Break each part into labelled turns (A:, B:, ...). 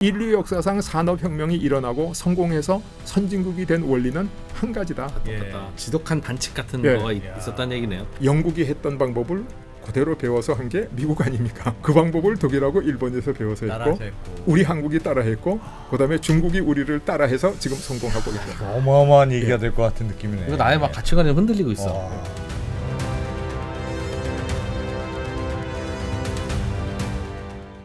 A: 인류 역사상 산업혁명이 일어나고 성공해서 선진국이 된 원리는 한 가지다.
B: 지독한 반칙 같은
A: 예.
B: 거가 있었다는 얘기네요.
A: 영국이 했던 방법을 그대로 배워서 한 게 미국 아닙니까? 그 방법을 독일하고 일본에서 배워서 했고 우리 한국이 따라했고 그다음에 중국이 우리를 따라해서 지금 성공하고 있다.
C: 어마어마한 얘기가 될 것 같은 느낌이네요.
B: 이거 나의 막 가치관이 흔들리고 있어.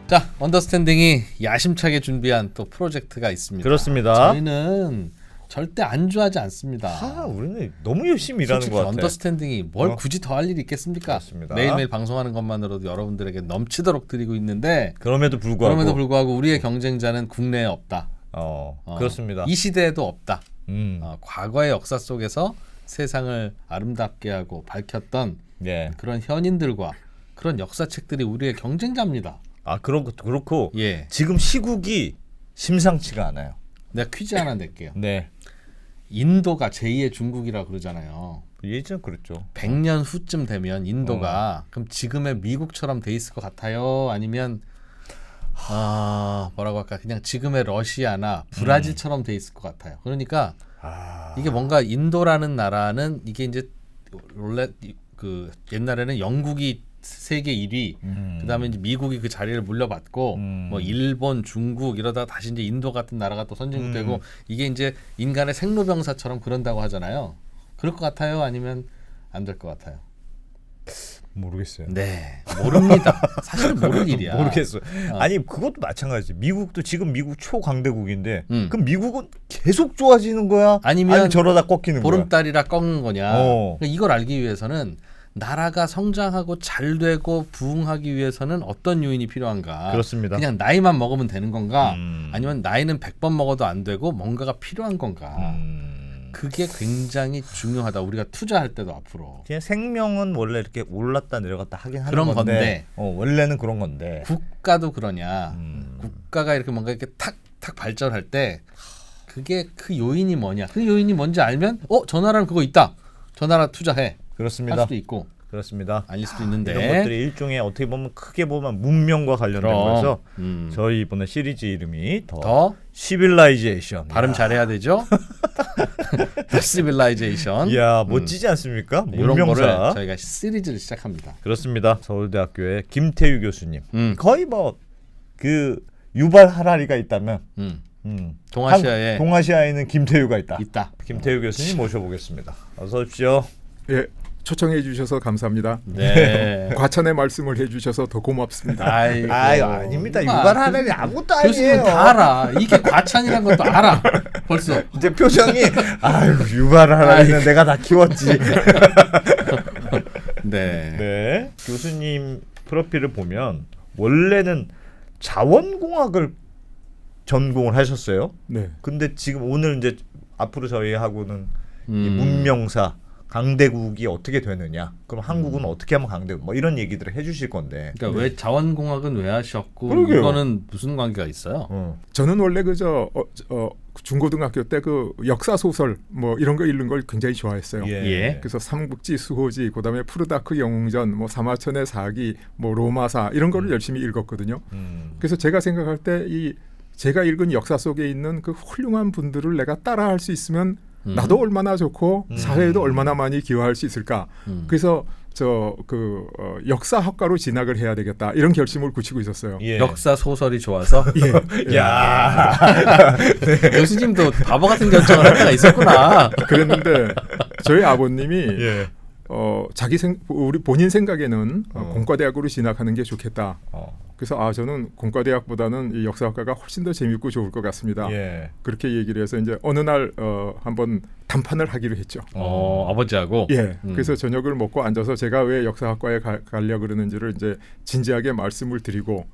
B: 자, 언더스탠딩이 야심차게 준비한 또 프로젝트가 있습니다.
C: 그렇습니다.
B: 저희는 절대 안주하지 않습니다.
C: 우리는 너무 열심히 일하는
B: 솔직히
C: 것 같아.
B: 언더스탠딩이 뭘 굳이 더 할 일이 있겠습니까?
C: 그렇습니다.
B: 매일매일 방송하는 것만으로도 여러분들에게 넘치도록 드리고 있는데
C: 그럼에도 불구하고
B: 우리의 경쟁자는 국내에 없다.
C: 그렇습니다.
B: 이 시대에도 없다. 과거의 역사 속에서 세상을 아름답게 하고 밝혔던 그런 현인들과 그런 역사책들이 우리의 경쟁자입니다.
C: 그렇고
B: 예.
C: 지금 시국이 심상치가 않아요.
B: 내가 퀴즈 하나 낼게요.
C: 네.
B: 인도가 제2의 중국이라고 그러잖아요.
C: 예전 그랬죠.
B: 100년 후쯤 되면 인도가 그럼 지금의 미국처럼 돼 있을 것 같아요? 아니면 뭐라고 할까? 그냥 지금의 러시아나 브라질처럼 돼 있을 것 같아요. 그러니까 이게 뭔가 인도라는 나라는 이게 이제 원래 그 옛날에는 영국이 세계 1위, 그다음에 이제 미국이 그 자리를 물려받고 뭐 일본, 중국 이러다가 다시 이제 인도 같은 나라가 또 선진국 되고 이게 이제 인간의 생로병사처럼 그런다고 하잖아요. 그럴 것 같아요? 아니면 안 될 것 같아요?
C: 모르겠어요.
B: 네, 모릅니다. 사실은 모를 일이야.
C: 모르겠어요. 아니 그것도 마찬가지지. 미국도 지금 미국 초강대국인데 그럼 미국은 계속 좋아지는 거야?
B: 아니면
C: 저러다 꺾이는 거야?
B: 보름달이라 꺾는 거냐? 그러니까 이걸 알기 위해서는 나라가 성장하고 잘 되고 부흥하기 위해서는 어떤 요인이 필요한가?
C: 그렇습니다.
B: 그냥 나이만 먹으면 되는 건가? 아니면 나이는 100번 먹어도 안 되고 뭔가가 필요한 건가? 그게 굉장히 중요하다. 우리가 투자할 때도 앞으로.
C: 그냥 생명은 원래 이렇게 올랐다 내려갔다 하긴 하는
B: 그런
C: 건데 원래는 그런 건데
B: 국가도 그러냐? 국가가 이렇게 뭔가 이렇게 탁탁 발전할 때 그게 그 요인이 뭐냐? 그 요인이 뭔지 알면 저 나라는 그거 있다. 저 나라 투자해.
C: 그렇습니다.
B: 할 수도 있고.
C: 그렇습니다.
B: 아닐 수도 있는데
C: 이런 것들이 일종의 어떻게 보면 크게 보면 문명과 관련된 거라서 저희 이번에 시리즈 이름이 더 시빌라이제이션.
B: 발음 잘해야 되죠? 더 시빌라이제이션.
C: 이야 멋지지 않습니까?
B: 이런 거를
C: 문명사.
B: 저희가 시리즈를 시작합니다.
C: 그렇습니다. 서울대학교의 김태유 교수님. 거의 뭐 그 유발 하라리가 있다면 동아시아에는 김태유가 있다. 김태유 교수님 모셔보겠습니다. 어서 오십시오.
A: 예. 초청해 주셔서 감사합니다.
B: 네.
A: 과찬의 말씀을 해 주셔서 더 고맙습니다.
C: 아이고, 아닙니다. 유발하라리 아무것도 아니에요.
B: 교수님 다 알아. 이게 과찬이라는 것도 알아. 벌써.
C: 이제 표정이 유발하라리는 내가 다 키웠지. 네. 교수님 프로필을 보면 원래는 자원공학을 전공을 하셨어요.
A: 네.
C: 근데 지금 오늘 이제 앞으로 저희하고는 이 문명사 강대국이 어떻게 되느냐, 그럼 한국은 어떻게 하면 강대국, 뭐 이런 얘기들을 해주실 건데.
B: 그러니까 왜 자원공학은 왜 하셨고
C: 그러게요.
B: 이거는 무슨 관계가 있어요?
A: 저는 원래 그저 중고등학교 때 그 역사 소설 뭐 이런 거 읽는 걸 굉장히 좋아했어요.
B: 예.
A: 그래서 삼국지, 수호지, 그다음에 푸르다크 영웅전, 뭐 사마천의 사기, 뭐 로마사 이런 거를 열심히 읽었거든요. 그래서 제가 생각할 때 이 제가 읽은 역사 속에 있는 그 훌륭한 분들을 내가 따라할 수 있으면 나도 얼마나 좋고 사회에도 얼마나 많이 기여할 수 있을까. 그래서 역사학과로 진학을 해야 되겠다 이런 결심을 굳히고 있었어요.
B: 역사 소설이 좋아서.
C: 야,
B: 교수님도 바보 같은 결정을 할 때가 있었구나.
A: 그랬는데 저희 아버님이 우리 본인 생각에는 공과대학으로 진학하는 게 좋겠다. 그래서 저는 공과대학보다는 이 역사학과가 훨씬 더 재밌고 좋을 것 같습니다. 그렇게 얘기를 해서 이제 어느 날 한번 담판을 하기로 했죠.
B: 아버지하고.
A: 그래서 저녁을 먹고 앉아서 제가 왜 역사학과에 가려고 그러는지를 이제 진지하게 말씀을 드리고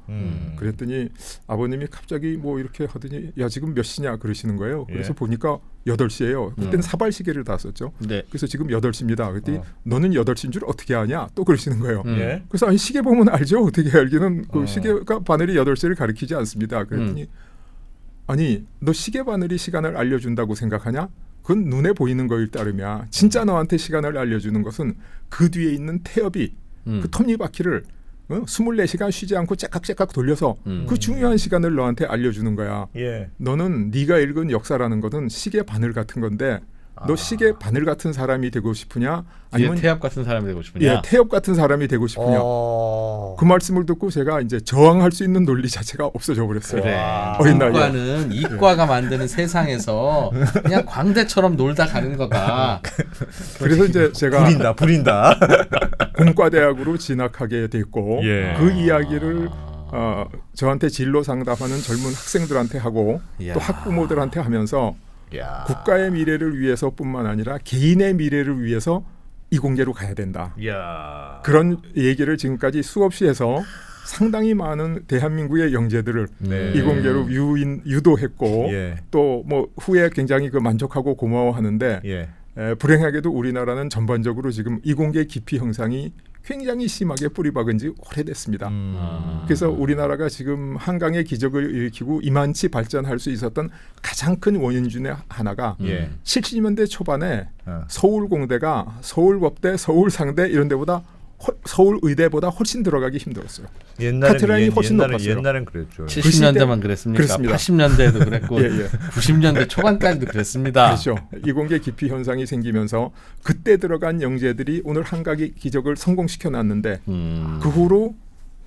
A: 그랬더니 아버님이 갑자기 뭐 이렇게 하더니 야 지금 몇 시냐 그러시는 거예요. 그래서 보니까 8시예요. 그때는 사발시계를 다 썼죠. 그래서 지금 8시입니다. 그랬더니 너는 8시인 줄 어떻게 아냐? 또 그러시는 거예요. 그래서 아니 시계 보면 알죠. 어떻게 알기는 그 시계가 바늘이 8시를 가리키지 않습니다. 그랬더니 아니 너 시계 바늘이 시간을 알려준다고 생각하냐? 그건 눈에 보이는 거일 따르면 진짜 너한테 시간을 알려주는 것은 그 뒤에 있는 태엽이 그 톱니바퀴를 24시간 쉬지 않고 째깍째깍 돌려서 그 중요한 시간을 너한테 알려주는 거야.
C: 예.
A: 너는 네가 읽은 역사라는 것은 시계 바늘 같은 건데 너 시계 바늘 같은 사람이 되고 싶으냐?
B: 아니면 태엽 같은 사람이 되고 싶으냐?
A: 예, 태엽 같은 사람이 되고 싶으냐? 그 말씀을 듣고 제가 이제 저항할 수 있는 논리 자체가 없어져 버렸어요.
B: 그래.
A: 어린 나이에.
B: 이과는 이과가 만드는 세상에서 그냥 광대처럼 놀다 가는 거다.
A: 그래서 이제 제가
C: 부린다.
A: 공과대학으로 진학하게 됐고
C: 예.
A: 그 이야기를 저한테 진로 상담하는 젊은 학생들한테 하고
B: 이야.
A: 또 학부모들한테 하면서
C: 야.
A: 국가의 미래를 위해서뿐만 아니라 개인의 미래를 위해서 이공계로 가야 된다.
C: 야.
A: 그런 얘기를 지금까지 수없이 해서 상당히 많은 대한민국의 영재들을
C: 네.
A: 이공계로 유도했고
C: 예.
A: 또 뭐 후에 굉장히 그 만족하고 고마워하는데
C: 예.
A: 불행하게도 우리나라는 전반적으로 지금 이공계 기피 현상이 굉장히 심하게 뿌리박은 지 오래됐습니다. 그래서 우리나라가 지금 한강의 기적을 일으키고 이만치 발전할 수 있었던 가장 큰 원인 중에 하나가
C: 예.
A: 70년대 초반에 서울공대가 서울법대, 서울상대 이런 데보다 서울의대보다 훨씬 들어가기 힘들었어요. 카트라인이 훨씬 높았어요.
C: 옛날엔 그랬죠.
B: 70년대만 그랬습니까?
A: 그렇습니다.
B: 80년대에도 그랬고
A: 예, 예.
B: 90년대 초반까지도 그랬습니다.
A: 그렇죠. 이공계 기피 현상이 생기면서 그때 들어간 영재들이 오늘 한강의 기적을 성공시켜 놨는데 그 후로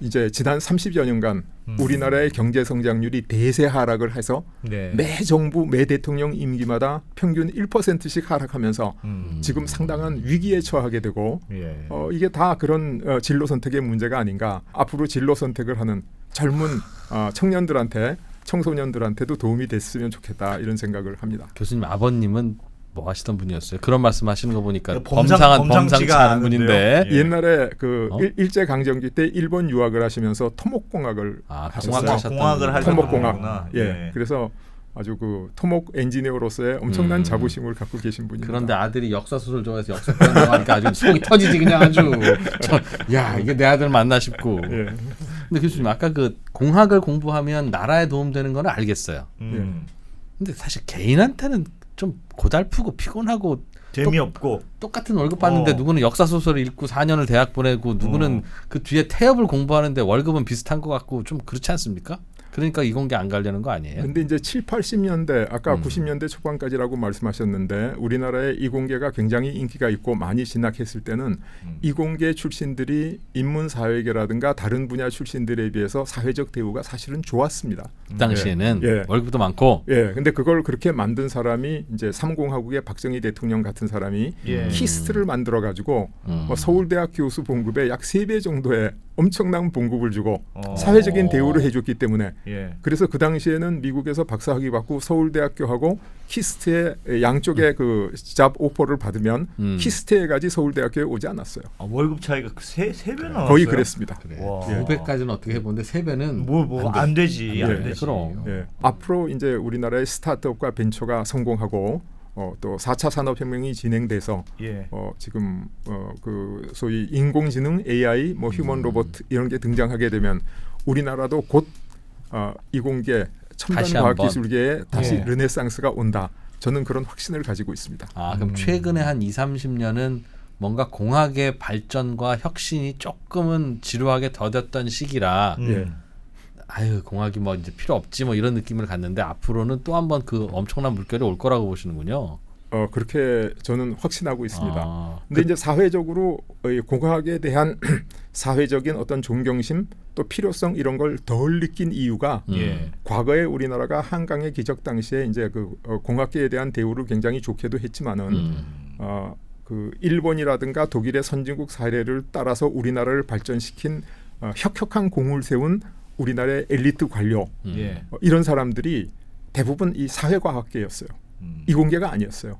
A: 이제 지난 30여 년간 우리나라의 경제 성장률이 대세 하락을 해서
C: 네.
A: 매 정부 매 대통령 임기마다 평균 1%씩 하락하면서 지금 상당한 위기에 처하게 되고
C: 예.
A: 이게 다 그런 진로 선택의 문제가 아닌가. 앞으로 진로 선택을 하는 젊은 청년들한테 청소년들한테도 도움이 됐으면 좋겠다 이런 생각을 합니다.
B: 교수님 아버님은 뭐 하시던 분이었어요? 그런 말씀하시는 거 보니까
C: 범상치가
B: 범상치 않은 분인데
C: 예.
A: 옛날에 그 일제 강점기 때 일본 유학을 하시면서 토목공학을 하셨어요.
C: 공학을 하셨구나.
A: 토목공학. 예. 그래서 아주 그 토목 엔지니어로서의 엄청난 자부심을 갖고 계신 분입니다.
B: 그런데 아들이 역사 소설 좋아해서 역사 공부하니까 아주 속이 터지지 그냥 아주. 야 이게 내 아들 맞나 싶고.
A: 예.
B: 근데 교수님 아까 그 공학을 공부하면 나라에 도움되는 거는 알겠어요. 근데 사실 개인한테는 좀 고달프고 피곤하고
C: 재미없고
B: 똑같은 월급 받는데 누구는 역사 소설을 읽고 4년을 대학 보내고 누구는 그 뒤에 태엽을 공부하는데 월급은 비슷한 것 같고 좀 그렇지 않습니까? 그러니까 이공계 안 가려는 거 아니에요?
A: 근데 이제 7, 80년대 아까 90년대 초반까지라고 말씀하셨는데 우리나라에 이공계가 굉장히 인기가 있고 많이 진학했을 때는 이공계 출신들이 인문사회계라든가 다른 분야 출신들에 비해서 사회적 대우가 사실은 좋았습니다.
B: 그 당시에는
A: 예.
B: 월급도 많고.
A: 예. 근데 그걸 그렇게 만든 사람이 이제 3공화국의 박정희 대통령 같은 사람이 키스트를 만들어 가지고 서울대학 교수 봉급의 약 3배 정도의 엄청난 봉급을 주고 사회적인 대우를 해줬기 때문에 그래서 그 당시에는 미국에서 박사학위 받고 서울대학교하고 키스트의 양쪽의 그 잡 오퍼를 받으면 키스트에 가지 서울대학교에 오지 않았어요.
C: 월급 차이가 세 배나 나왔어요.
A: 거의 그랬습니다.
B: 그래.
C: 와.
B: 500까지는 어떻게 해보는데 3배는
C: 뭐 안 되지. 안 되지.
B: 그럼.
A: 예. 앞으로 이제 우리나라의 스타트업과 벤처가 성공하고 또 4차 산업혁명이 진행돼서 지금 그 소위 인공지능 AI 뭐 휴먼 로봇 이런 게 등장하게 되면 우리나라도 곧 이공계 첨단
B: 다시
A: 과학
B: 한번.
A: 기술계에 다시 르네상스가 온다. 저는 그런 확신을 가지고 있습니다.
B: 그럼 최근에 한 2, 30년은 뭔가 공학의 발전과 혁신이 조금은 지루하게 더뎠던 시기라 아유 공학이 뭐 이제 필요 없지 뭐 이런 느낌을 갖는데 앞으로는 또 한 번 그 엄청난 물결이 올 거라고 보시는군요.
A: 그렇게 저는 확신하고 있습니다. 근데 이제 사회적으로 이 공학에 대한 사회적인 어떤 존경심 또 필요성 이런 걸 덜 느낀 이유가 과거에 우리나라가 한강의 기적 당시에 이제 그 공학계에 대한 대우를 굉장히 좋게도 했지만은 그 일본이라든가 독일의 선진국 사례를 따라서 우리나라를 발전시킨 혁혁한 공을 세운 우리나라의 엘리트 관료 이런 사람들이 대부분 이 사회과학계였어요. 이공계가 아니었어요.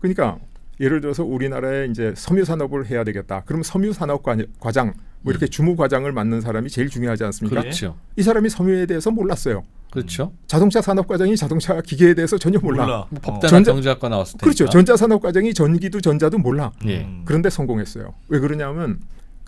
A: 그러니까 예를 들어서 우리나라에 이제 섬유산업을 해야 되겠다. 그럼 섬유산업과장 뭐 이렇게 주무과장을 맡는 사람이 제일 중요하지 않습니까?
B: 그렇죠.
A: 이 사람이 섬유에 대해서 몰랐어요.
B: 그렇죠.
A: 자동차 산업과장이 자동차 기계에 대해서 전혀 몰라.
B: 뭐 법대나 경제학과 나왔을 테니까.
A: 그렇죠. 전자산업과장이 전기도 전자도 몰라.
B: 예.
A: 그런데 성공했어요. 왜 그러냐면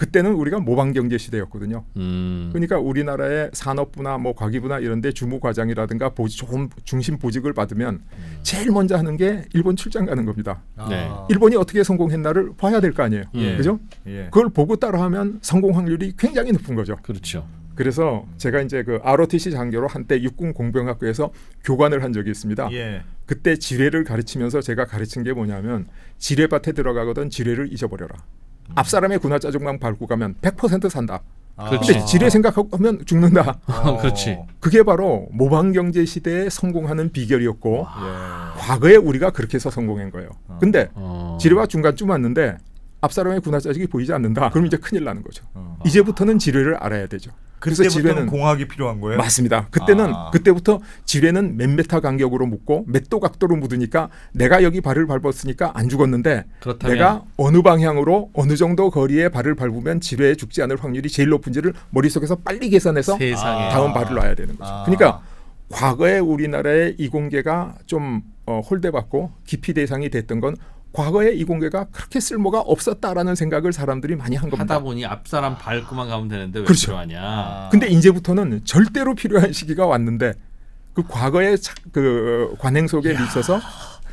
A: 그때는 우리가 모방경제 시대였거든요. 그러니까 우리나라의 산업부나 뭐 과기부나 이런데 주무과장이라든가 좋은 중심 보직을 받으면 제일 먼저 하는 게 일본 출장 가는 겁니다.
B: 네.
A: 일본이 어떻게 성공했나를 봐야 될 거 아니에요.
B: 예.
A: 그죠?
C: 예.
A: 그걸 보고 따라하면 성공 확률이 굉장히 높은 거죠.
B: 그렇죠.
A: 그래서 제가 이제 그 ROTC 장교로 한때 육군 공병학교에서 교관을 한 적이 있습니다.
C: 예.
A: 그때 지뢰를 가르치면서 제가 가르친 게 뭐냐면 지뢰밭에 들어가거든 지뢰를 잊어버려라. 앞 사람의 군화자족만 밟고 가면 100% 산다.
B: 그렇지.
A: 근데 지뢰 생각하면 죽는다.
B: 그렇지.
A: 그게 바로 모방경제 시대에 성공하는 비결이었고
C: 예.
A: 과거에 우리가 그렇게 해서 성공한 거예요. 근데
B: 어.
A: 지뢰와 중간쯤 왔는데 앞 사람의 군화자족이 보이지 않는다. 그럼 이제 큰일 나는 거죠. 이제부터는 지뢰를 알아야 되죠. 그래서
C: 그때부터는
A: 지뢰는
C: 공학이 필요한 거예요?
A: 맞습니다. 그때는
C: 아.
A: 그때부터 지뢰는 몇 미터 간격으로 묻고 몇 도 각도로 묻으니까 내가 여기 발을 밟았으니까 안 죽었는데
B: 그렇다면
A: 내가 어느 방향으로 어느 정도 거리에 발을 밟으면 지뢰에 죽지 않을 확률이 제일 높은지를 머릿속에서 빨리 계산해서
B: 세상에.
A: 다음 발을 놔야 되는 거죠.
C: 아.
A: 그러니까 과거에 우리나라의 이공계가 좀 홀대받고 기피 대상이 됐던 건 과거에 이공계가 그렇게 쓸모가 없었다라는 생각을 사람들이 많이 한 겁니다.
B: 하다 보니 앞 사람 밟고만 가면 되는데 왜
A: 그렇죠.
B: 필요하냐.
A: 근데 이제부터는 절대로 필요한 시기가 왔는데 그 과거의 그 관행 속에 미쳐서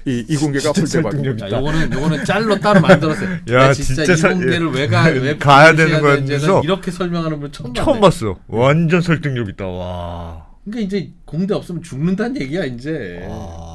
A: 이 이공계가
C: 진짜
A: 홀대받은
C: 설득력
A: 겁니다.
B: 요거는 짤로 따로 만들었어요.
C: 야,
B: 나 진짜
C: 진짜
B: 이공계를 왜
C: 가야 되는
B: 거였는지
C: 거였어?
B: 이렇게 설명하는 분 처음 봤네.
C: 처음 봤어. 완전 설득력 있다. 와.
B: 그러니까 이제 공대 없으면 죽는다는 얘기야 이제. 와.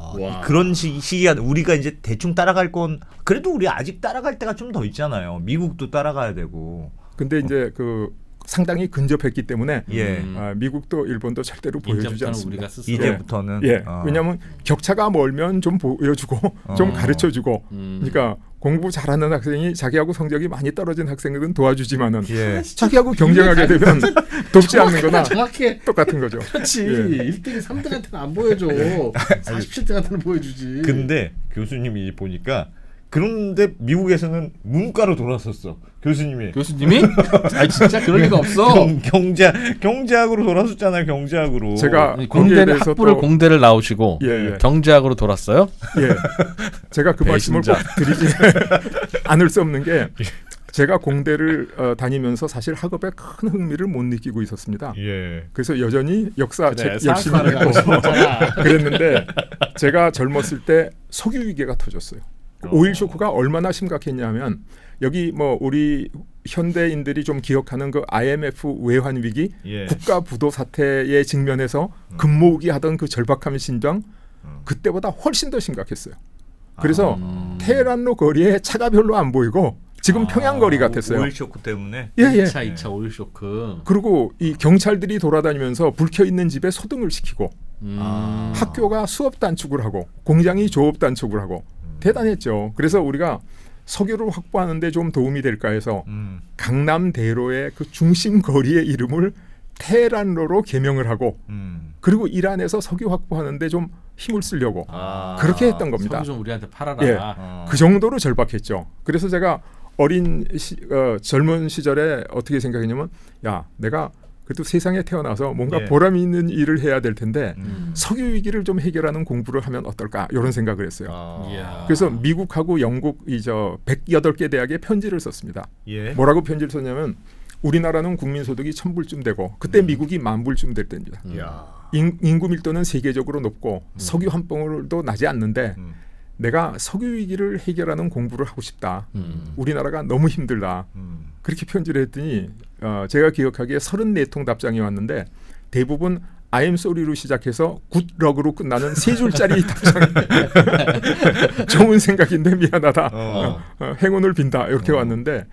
C: 그런 시기가 우리가 이제 대충 따라갈 건 그래도 우리 아직 따라갈 때가 좀 더 있잖아요. 미국도 따라가야 되고.
A: 근데 이제 그 상당히 근접했기 때문에
C: 예.
A: 미국도 일본도 절대로 보여주지
B: 이제부터는
A: 않습니다.
B: 우리가 스스로.
C: 이제부터는
A: 예. 왜냐하면 격차가 멀면 좀 보여주고 좀 가르쳐주고 그러니까 공부 잘하는 학생이 자기하고 성적이 많이 떨어진 학생들은 도와주지만은
C: 예.
A: 자기하고 경쟁하게 되면 돕지 않는 거나
B: 정확해.
A: 똑같은 거죠.
B: 그렇지.
A: 예.
B: 1등이 3등한테는 안 보여줘. 47등한테는 보여주지.
C: 근데 교수님이 보니까 그런데 미국에서는 문과로 돌아섰어. 교수님이.
B: 교수님이? 아니 진짜 그럴 리가 없어.
C: 경제학으로 돌아섰잖아요. 경제학으로.
A: 제가
B: 아니,
A: 거기에
B: 공대를
A: 대해서
B: 학부를
A: 또-
B: 공대를 나오시고
A: 예.
B: 경제학으로 돌았어요?
A: 예, 제가 그 말씀을 꼭 드리지 않을 수 없는 게 제가 공대를 다니면서 사실 학업에 큰 흥미를 못 느끼고 있었습니다.
C: 예.
A: 그래서 여전히 역사
B: 그래,
A: 책 열심히
B: 사학과를 가고
A: 읽고
B: 싶었잖아.
A: 그랬는데 제가 젊었을 때 석유 위기가 터졌어요. 오일 쇼크가 얼마나 심각했냐면 여기 뭐 우리 현대인들이 좀 기억하는 그 IMF 외환 위기,
C: 예.
A: 국가 부도 사태에 직면해서 금모으기 하던 그 절박한 심정 그때보다 훨씬 더 심각했어요. 그래서 테헤란로 거리에 차가 별로 안 보이고 지금 평양 거리 같았어요.
C: 오일 쇼크 때문에.
A: 예, 예.
B: 2차 오일 쇼크.
A: 그리고 이 경찰들이 돌아다니면서 불 켜 있는 집에 소등을 시키고 학교가 수업 단축을 하고 공장이 조업 단축을 하고 대단했죠. 그래서 우리가 석유를 확보하는데 좀 도움이 될까 해서 강남대로의 그 중심 거리의 이름을 테헤란로로 개명을 하고 그리고 이란에서 석유 확보하는데 좀 힘을 쓰려고 그렇게 했던 겁니다.
B: 석유 좀 우리한테 팔아라.
A: 예. 그 정도로 절박했죠. 그래서 제가 젊은 시절에 어떻게 생각했냐면 야 내가 그래도 세상에 태어나서 뭔가
C: 예.
A: 보람 있는 일을 해야 될 텐데 석유 위기를 좀 해결하는 공부를 하면 어떨까 이런 생각을 했어요.
B: 이야.
A: 그래서 미국하고 영국 108개 대학에 편지를 썼습니다.
C: 예.
A: 뭐라고 편지를 썼냐면 우리나라는 국민소득이 1,000불쯤 되고 그때 미국이 10,000불쯤 될 때입니다.
C: 야.
A: 인구 밀도는 세계적으로 높고 석유 한 방울도 나지 않는데 내가 석유 위기를 해결하는 공부를 하고 싶다. 우리나라가 너무 힘들다. 그렇게 편지를 했더니 제가 기억하기에 34통 답장이 왔는데 대부분 I am sorry로 시작해서 good luck로 끝나는 3줄짜리 답장. 좋은 생각인데 미안하다. 행운을 빈다. 이렇게 왔는데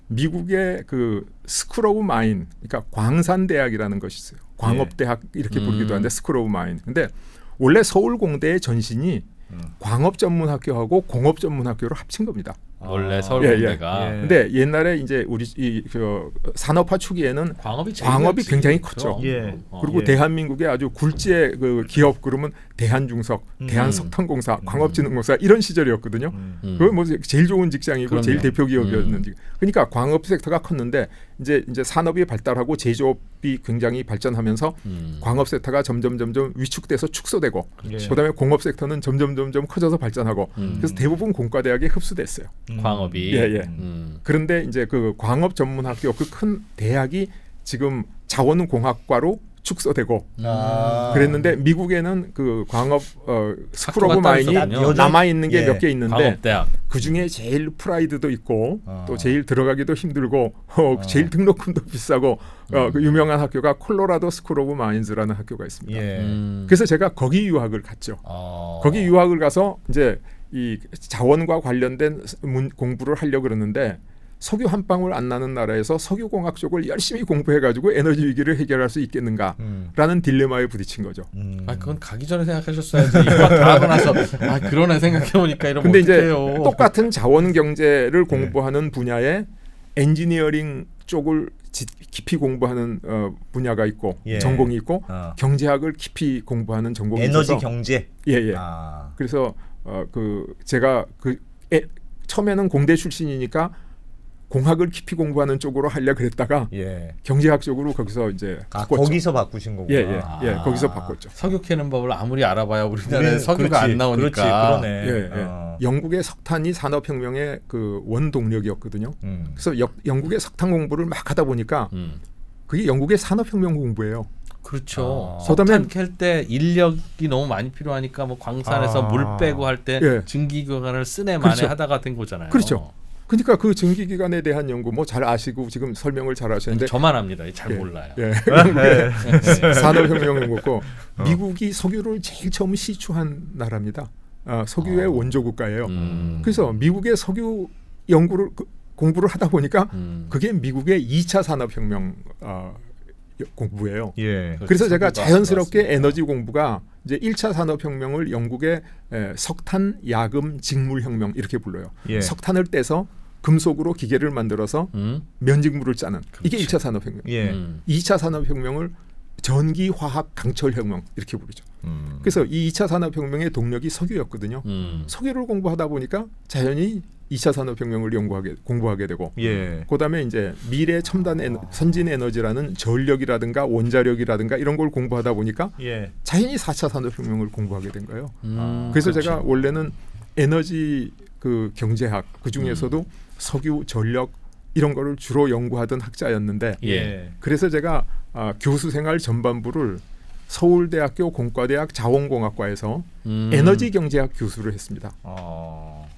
A: 미국의 그 스쿨 오브 마인, 그러니까 광산대학이라는 것이 있어요. 광업대학 이렇게 부르기도 하는데 스쿨 오브 마인. 근데 원래 서울공대의 전신이 광업전문학교하고 공업전문학교로 합친 겁니다.
B: 원래 서울공대가.
C: 예.
A: 근데 옛날에 이제 우리 산업화 초기에는 광업이 굉장히 컸죠.
C: 예.
A: 그리고
C: 예.
A: 대한민국의 아주 굴지의 그 기업 그러면 대한중석, 대한석탄공사, 광업진흥공사 이런 시절이었거든요. 그건 뭐 제일 좋은 직장이고
B: 그럼요.
A: 제일 대표 기업이었는지. 그러니까 광업 섹터가 컸는데 이제 산업이 발달하고 제조업이 굉장히 발전하면서 광업 섹터가 점점 위축돼서 축소되고
C: 예.
A: 그다음에 공업 섹터는 점점 커져서 발전하고 그래서 대부분 공과대학에 흡수됐어요.
B: 광업이.
A: 예, 예. 그런데 이제 그 광업 전문 학교 그 큰 대학이 지금 자원공학과로 축소되고 그랬는데 미국에는 그 광업 스쿨 오브 마인이
B: 있었군요.
A: 남아 있는 게
C: 예.
A: 몇 개 있는데
B: 광업대학.
A: 그 중에 제일 프라이드도 있고 또 제일 들어가기도 힘들고 제일 등록금도 비싸고 그 유명한 학교가 콜로라도 스쿨 오브 마인즈라는 학교가 있습니다.
C: 예.
A: 그래서 제가 거기 유학을 갔죠. 거기 유학을 가서 이제 이 자원과 관련된 공부를 하려고 그러는데 석유 한 방울 안 나는 나라에서 석유공학 쪽을 열심히 공부해가지고 에너지 위기를 해결할 수 있겠는가라는 딜레마에 부딪힌 거죠.
B: 아 그건 가기 전에 생각하셨어야지. 이거 다 하고 나서 아 그러네 생각해보니까 이러면
A: 근데 이제
B: 어떡해요.
A: 똑같은 자원 경제를 공부하는 분야에 엔지니어링 쪽을 깊이 공부하는 분야가 있고
C: 예.
A: 전공이 있고 경제학을 깊이 공부하는 전공이
C: 에너지
A: 있어서
C: 경제.
A: 예예. 그래서 그 제가 처음에는 공대 출신이니까 공학을 깊이 공부하는 쪽으로 하려 그랬다가
C: 예.
A: 경제학 쪽으로 거기서 이제 바꿨죠.
C: 거기서 바꾸신 거구나.
A: 예, 거기서 바꿨죠.
B: 석유 캐는 법을 아무리 알아봐야 우리나라에 석유가
C: 그렇지,
B: 안 나오니까.
C: 그렇지, 그러네.
A: 예. 영국의 석탄이 산업혁명의 그 원동력이었거든요. 그래서 영국의 석탄 공부를 막 하다 보니까 그게 영국의 산업혁명 공부예요.
B: 그렇죠.
A: 그다음에
B: 석탄 캘 때 인력이 너무 많이 필요하니까 뭐 광산에서 물 빼고 할 때
A: 예.
B: 증기기관을 쓰네 마네
A: 그렇죠.
B: 하다가 된 거잖아요.
A: 그렇죠. 그러니까 그 증기기관에 대한 연구 뭐 잘 아시고 지금 설명을 잘 하셨는데
B: 저만 합니다. 잘
A: 예,
B: 몰라요.
A: 예. 산업혁명 연구고 미국이 석유를 제일 처음 시추한 나라입니다. 석유의 원조 국가예요. 그래서 미국의 석유 연구를 공부를 하다 보니까 그게 미국의 2차 산업혁명 공부예요.
C: 예.
A: 그래서 제가
B: 석유가
A: 자연스럽게
B: 들어왔으니까.
A: 에너지 공부가 이제 1차 산업혁명을 영국의 석탄, 야금, 직물혁명 이렇게 불러요.
C: 예.
A: 석탄을 떼서 금속으로 기계를 만들어서 면직물을 짜는 이게 1차 산업혁명.
C: 예.
A: 2차 산업혁명을 전기, 화학, 강철혁명 이렇게 부르죠. 그래서 이 2차 산업혁명의 동력이 석유였거든요. 석유를 공부하다 보니까 자연히 2차 산업혁명을 공부하게 되고
C: 예.
A: 그다음에 이제 미래 첨단 선진 에너지라는 전력이라든가 원자력이라든가 이런 걸 공부하다 보니까
C: 예.
A: 자연히 4차 산업혁명을 공부하게 된 거예요. 그래서
B: 그렇죠.
A: 제가 원래는 에너지 그 경제학 그 중에서도 석유, 전력 이런 거를 주로 연구하던 학자였는데
B: 예.
A: 그래서 제가 교수 생활 전반부를 서울대학교 공과대학 자원공학과에서 에너지 경제학 교수를 했습니다.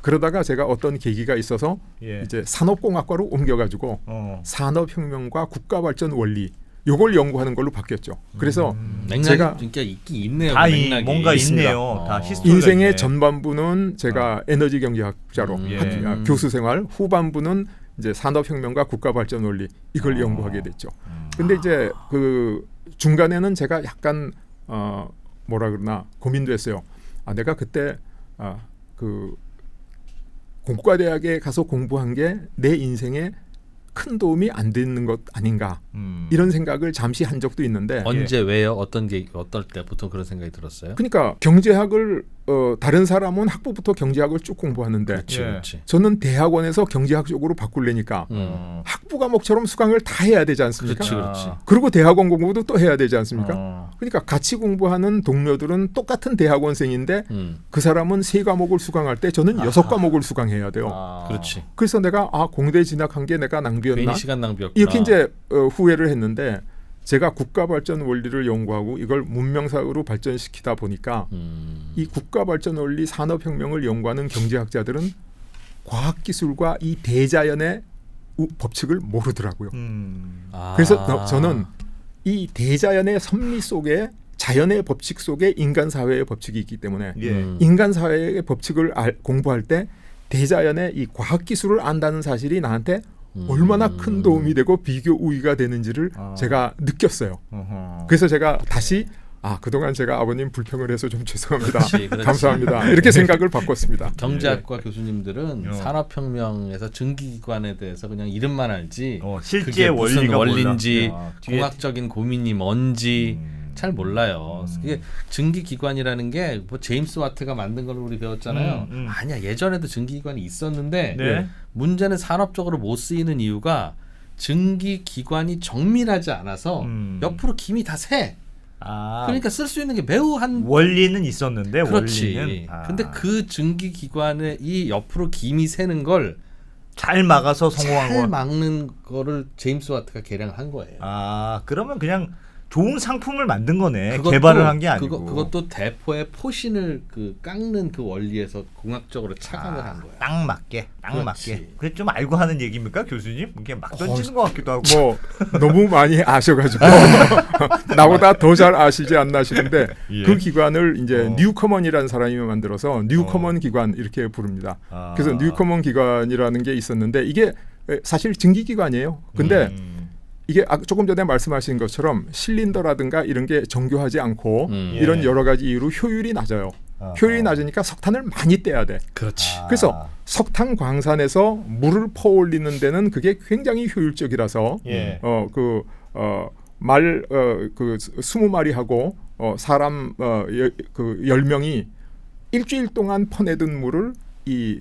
A: 그러다가 제가 어떤 계기가 있어서
C: 예.
A: 이제 산업공학과로 옮겨가지고 산업혁명과 국가발전 원리 요걸 연구하는 걸로 바뀌었죠. 그래서
B: 맥락이
A: 제가
B: 진짜 있긴 있네요.
C: 다
B: 맥락이.
C: 뭔가
A: 있습니다.
C: 있네요. 다 히스토리가
A: 인생의
C: 있네.
A: 전반부는 제가 에너지 경제학자로
C: 예.
A: 교수 생활, 후반부는 이제 산업혁명과 국가발전 원리 이걸 연구하게 됐죠. 근데 이제 그 중간에는 제가 약간 뭐라 그러나 고민도 했어요. 내가 그때 그 공과대학에 가서 공부한 게 내 인생에 큰 도움이 안 되는 것 아닌가 이런 생각을 잠시 한 적도 있는데
B: 언제 왜요? 어떤 게 어떨 때 보통 그런 생각이 들었어요?
A: 그러니까 경제학을 다른 사람은 학부부터 경제학을 쭉 공부하는데
B: 그렇지,
C: 예.
B: 그렇지.
A: 저는 대학원에서 경제학 쪽으로 바꾸려니까 학부 과목처럼 수강을 다 해야 되지 않습니까?
B: 그렇지, 그렇지.
A: 그리고 대학원 공부도 또 해야 되지 않습니까? 그러니까 같이 공부하는 동료들은 똑같은 대학원생인데 그 사람은 3과목을 수강할 때 저는 6과목을 수강해야 돼요.
B: 그렇지.
A: 그래서 내가 공대 진학한 게 내가 낭비였나?
B: 괜히 시간 낭비였구나.
A: 이렇게 이제 후회를 했는데 제가 국가발전 원리를 연구하고 이걸 문명사회로 발전시키다 보니까 이 국가발전 원리 산업혁명을 연구하는 경제학자들은 과학기술과 이 대자연의 법칙을 모르더라고요. 그래서 저는 이 대자연의 섭리 속에 자연의 법칙 속에 인간 사회의 법칙이 있기 때문에 인간 사회의 법칙을 공부할 때 대자연의 이 과학기술을 안다는 사실이 나한테 얼마나 큰 도움이 되고 비교 우위가 되는지를 제가 느꼈어요. 그래서 제가 다시 그동안 제가 아버님 불평을 해서 좀 죄송합니다.
B: 그렇지.
A: 감사합니다. 이렇게 생각을 바꿨습니다.
B: 경제학과 교수님들은 산업혁명에서 증기기관에 대해서 그냥 이름만 알지
C: 실제
B: 그게 무슨
C: 원리가
B: 원리인지
C: 몰라.
B: 공학적인 고민이 뭔지 잘 몰라요. 이게 증기기관이라는 게 뭐 제임스 와트가 만든 걸 우리 배웠잖아요. 아니야, 예전에도 증기기관이 있었는데
C: 네.
B: 문제는 산업적으로 못 쓰이는 이유가 증기기관이 정밀하지 않아서 옆으로 김이 다 새. 그러니까 쓸 수 있는 게 매우 한
C: 원리는 있었는데
B: 그렇지.
C: 원리는
B: 근데 그 증기 기관에 이 옆으로 김이 새는 걸
C: 잘 막아서 성공한
B: 잘
C: 거.
B: 막는 거를 제임스 와트가 개량을 한 거예요.
C: 그러면 그냥 좋은 상품을 만든 거네.
B: 그것도-
C: 개발을 한 게 아니고.
B: 그것도 대포의 포신을 그 깎는 그 원리에서 공학적으로 착안을 한 거야.
C: 딱 맞게.
B: 그렇지.
C: 그게 좀 알고 하는 얘기입니까, 교수님? 이게 막 던지는 것 같기도 하고.
A: 뭐 너무 많이 아셔가지고 나보다 더 잘 아시지 않나 싶은데
C: 예.
A: 그 기관을 이제 뉴커먼이라는 사람이 만들어서 뉴커먼 기관 이렇게 부릅니다.
C: 아.
A: 그래서 뉴커먼 기관이라는 게 있었는데 이게 사실 증기 기관이에요. 근데 이게 조금 전에 말씀하신 것처럼 실린더라든가 이런 게 정교하지 않고 이런
C: 예.
A: 여러 가지 이유로 효율이 낮아요. 효율이 낮으니까 석탄을 많이 떼야 돼.
B: 그렇지.
A: 그래서 석탄 광산에서 물을 퍼올리는 데는 그게 굉장히 효율적이라서
C: 예.
A: 그 20마리하고 사람 그 10명이 일주일 동안 퍼내던 물을 이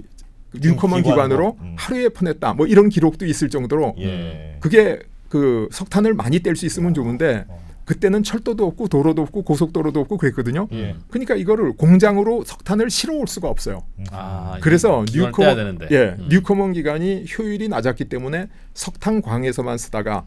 A: 뉴커먼 기관으로 하루에 퍼냈다. 뭐 이런 기록도 있을 정도로
C: 예.
A: 그게 그 석탄을 많이 뗄 수 있으면 좋은데 그때는 철도도 없고 도로도 없고 고속도로도 없고 그랬거든요.
C: 예.
A: 그러니까 이거를 공장으로 석탄을 실어올 수가 없어요. 그래서
B: 떼야 되는데.
A: 뉴커먼 기관이 효율이 낮았기 때문에 석탄광에서만 쓰다가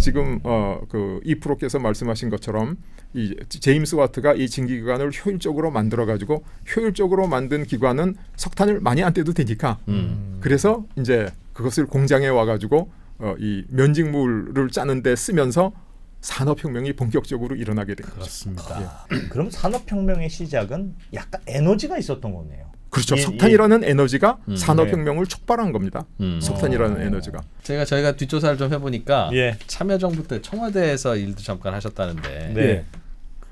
A: 지금 그 이프로께서 말씀하신 것처럼 이 제임스 와트가 이 증기 기관을 효율적으로 만들어 가지고 효율적으로 만든 기관은 석탄을 많이 안 떼도 되니까 그래서 이제 그것을 공장에 와 가지고 이 면직물을 짜는데 쓰면서 산업혁명이 본격적으로 일어나게 된 거죠.
B: 그렇습니다.
C: 그럼 산업혁명의 시작은 약간 에너지가 있었던 거네요.
A: 그렇죠.
C: 이-
A: 석탄이라는 에너지가 산업혁명을 촉발한 겁니다.
B: 음.
A: 석탄이라는 에너지가.
B: 저희가 뒷조사를 좀 해보니까
C: 예.
B: 참여정부 때 청와대에서 일도 잠깐 하셨다는데
C: 네.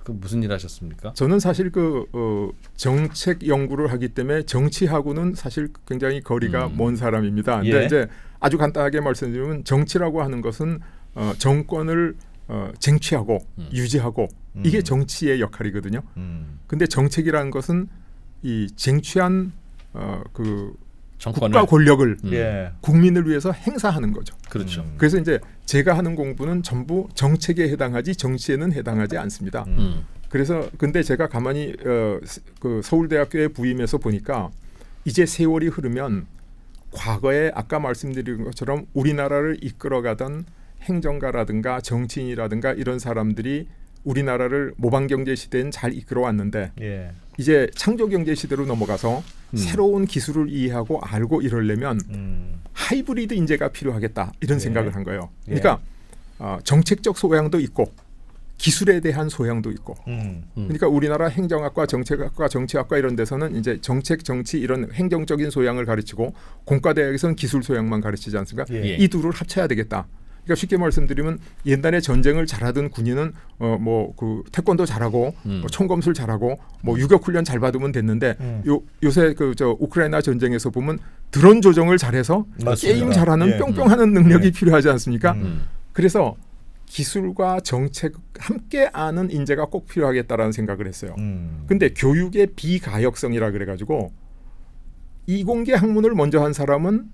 B: 그 무슨 일 하셨습니까?
A: 저는 사실 그 정책 연구를 하기 때문에 정치하고는 사실 굉장히 거리가 먼 사람입니다. 근데
C: 예.
A: 이제 아주 간단하게 말씀드리면 정치라고 하는 것은 정권을 쟁취하고 유지하고 이게 정치의 역할이거든요. 근데 정책이라는 것은 이 쟁취한 그
B: 정권을
A: 국가 권력을
C: 예.
A: 국민을 위해서 행사하는 거죠.
B: 그렇죠.
A: 그래서 이제 제가 하는 공부는 전부 정책에 해당하지 정치에는 해당하지 않습니다. 그래서 근데 제가 가만히 그 서울대학교에 부임해서 보니까 이제 세월이 흐르면 과거에 아까 말씀드린 것처럼 우리나라를 이끌어가던 행정가라든가 정치인이라든가 이런 사람들이 우리나라를 모방경제 시대는 잘 이끌어왔는데
C: 예.
A: 이제 창조경제 시대로 넘어가서 새로운 기술을 이해하고 알고 이러려면 하이브리드 인재가 필요하겠다 이런
C: 예.
A: 생각을 한 거예요. 그러니까 정책적 소양도 있고 기술에 대한 소양도 있고 그러니까 우리나라 행정학과 정책학과 정치학과 이런 데서는 이제 정책 정치 이런 행정적인 소양을 가르치고 공과대학에서는 기술 소양만 가르치지 않습니까?
C: 예.
A: 이 둘을 합쳐야 되겠다. 그러니까 쉽게 말씀드리면 옛날에 전쟁을 잘하던 군인은 뭐 그 태권도 잘하고 총검술 잘하고 뭐 유격 훈련 잘 받으면 됐는데 요새 그 저 우크라이나 전쟁에서 보면 드론 조정을 잘해서
C: 맞습니다.
A: 게임 잘하는
C: 예.
A: 뿅뿅하는 능력이
C: 예.
A: 필요하지 않습니까? 그래서 기술과 정책 함께 아는 인재가 꼭 필요하겠다라는 생각을 했어요. 근데 교육의 비가역성이라 그래가지고 이공계 학문을 먼저 한 사람은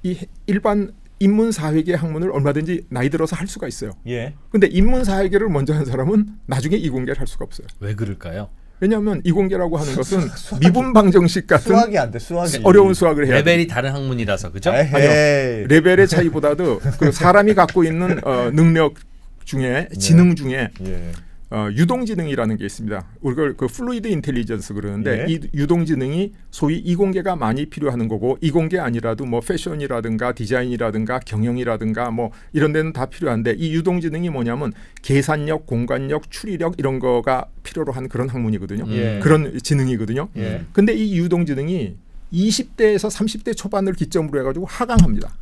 A: 이 일반 인문사회계 학문을 얼마든지 나이 들어서 할 수가 있어요.
C: 예.
A: 근데 인문사회계를 먼저 한 사람은 나중에 이공계를 할 수가 없어요.
B: 왜 그럴까요?
A: 왜냐하면 이공계라고 하는 것은 미분 방정식 같은
C: 수학이 안 돼. 수학이.
A: 어려운 수학을 해야 돼요.
B: 레벨이 다른 학문이라서 그죠?
C: 에헤이.
A: 레벨의 차이보다도 그 사람이 갖고 있는 능력 중에 지능 중에
C: 예.
A: 유동지능이라는 게 있습니다. 우리가 그 플루이드 인텔리전스 그러는데
C: 예.
A: 이 유동지능이 소위 이공계가 많이 필요한 거고 이공계 아니라도 뭐 패션이라든가 디자인이라든가 경영이라든가 뭐 이런 데는 다 필요한데 이 유동지능이 뭐냐면 계산력, 공간력, 추리력 이런 거가 필요로 한 그런 학문이거든요.
C: 예.
A: 그런 지능이거든요.
C: 예.
A: 근데 이 유동지능이 20대에서 30대 초반을 기점으로 해가지고 하강합니다.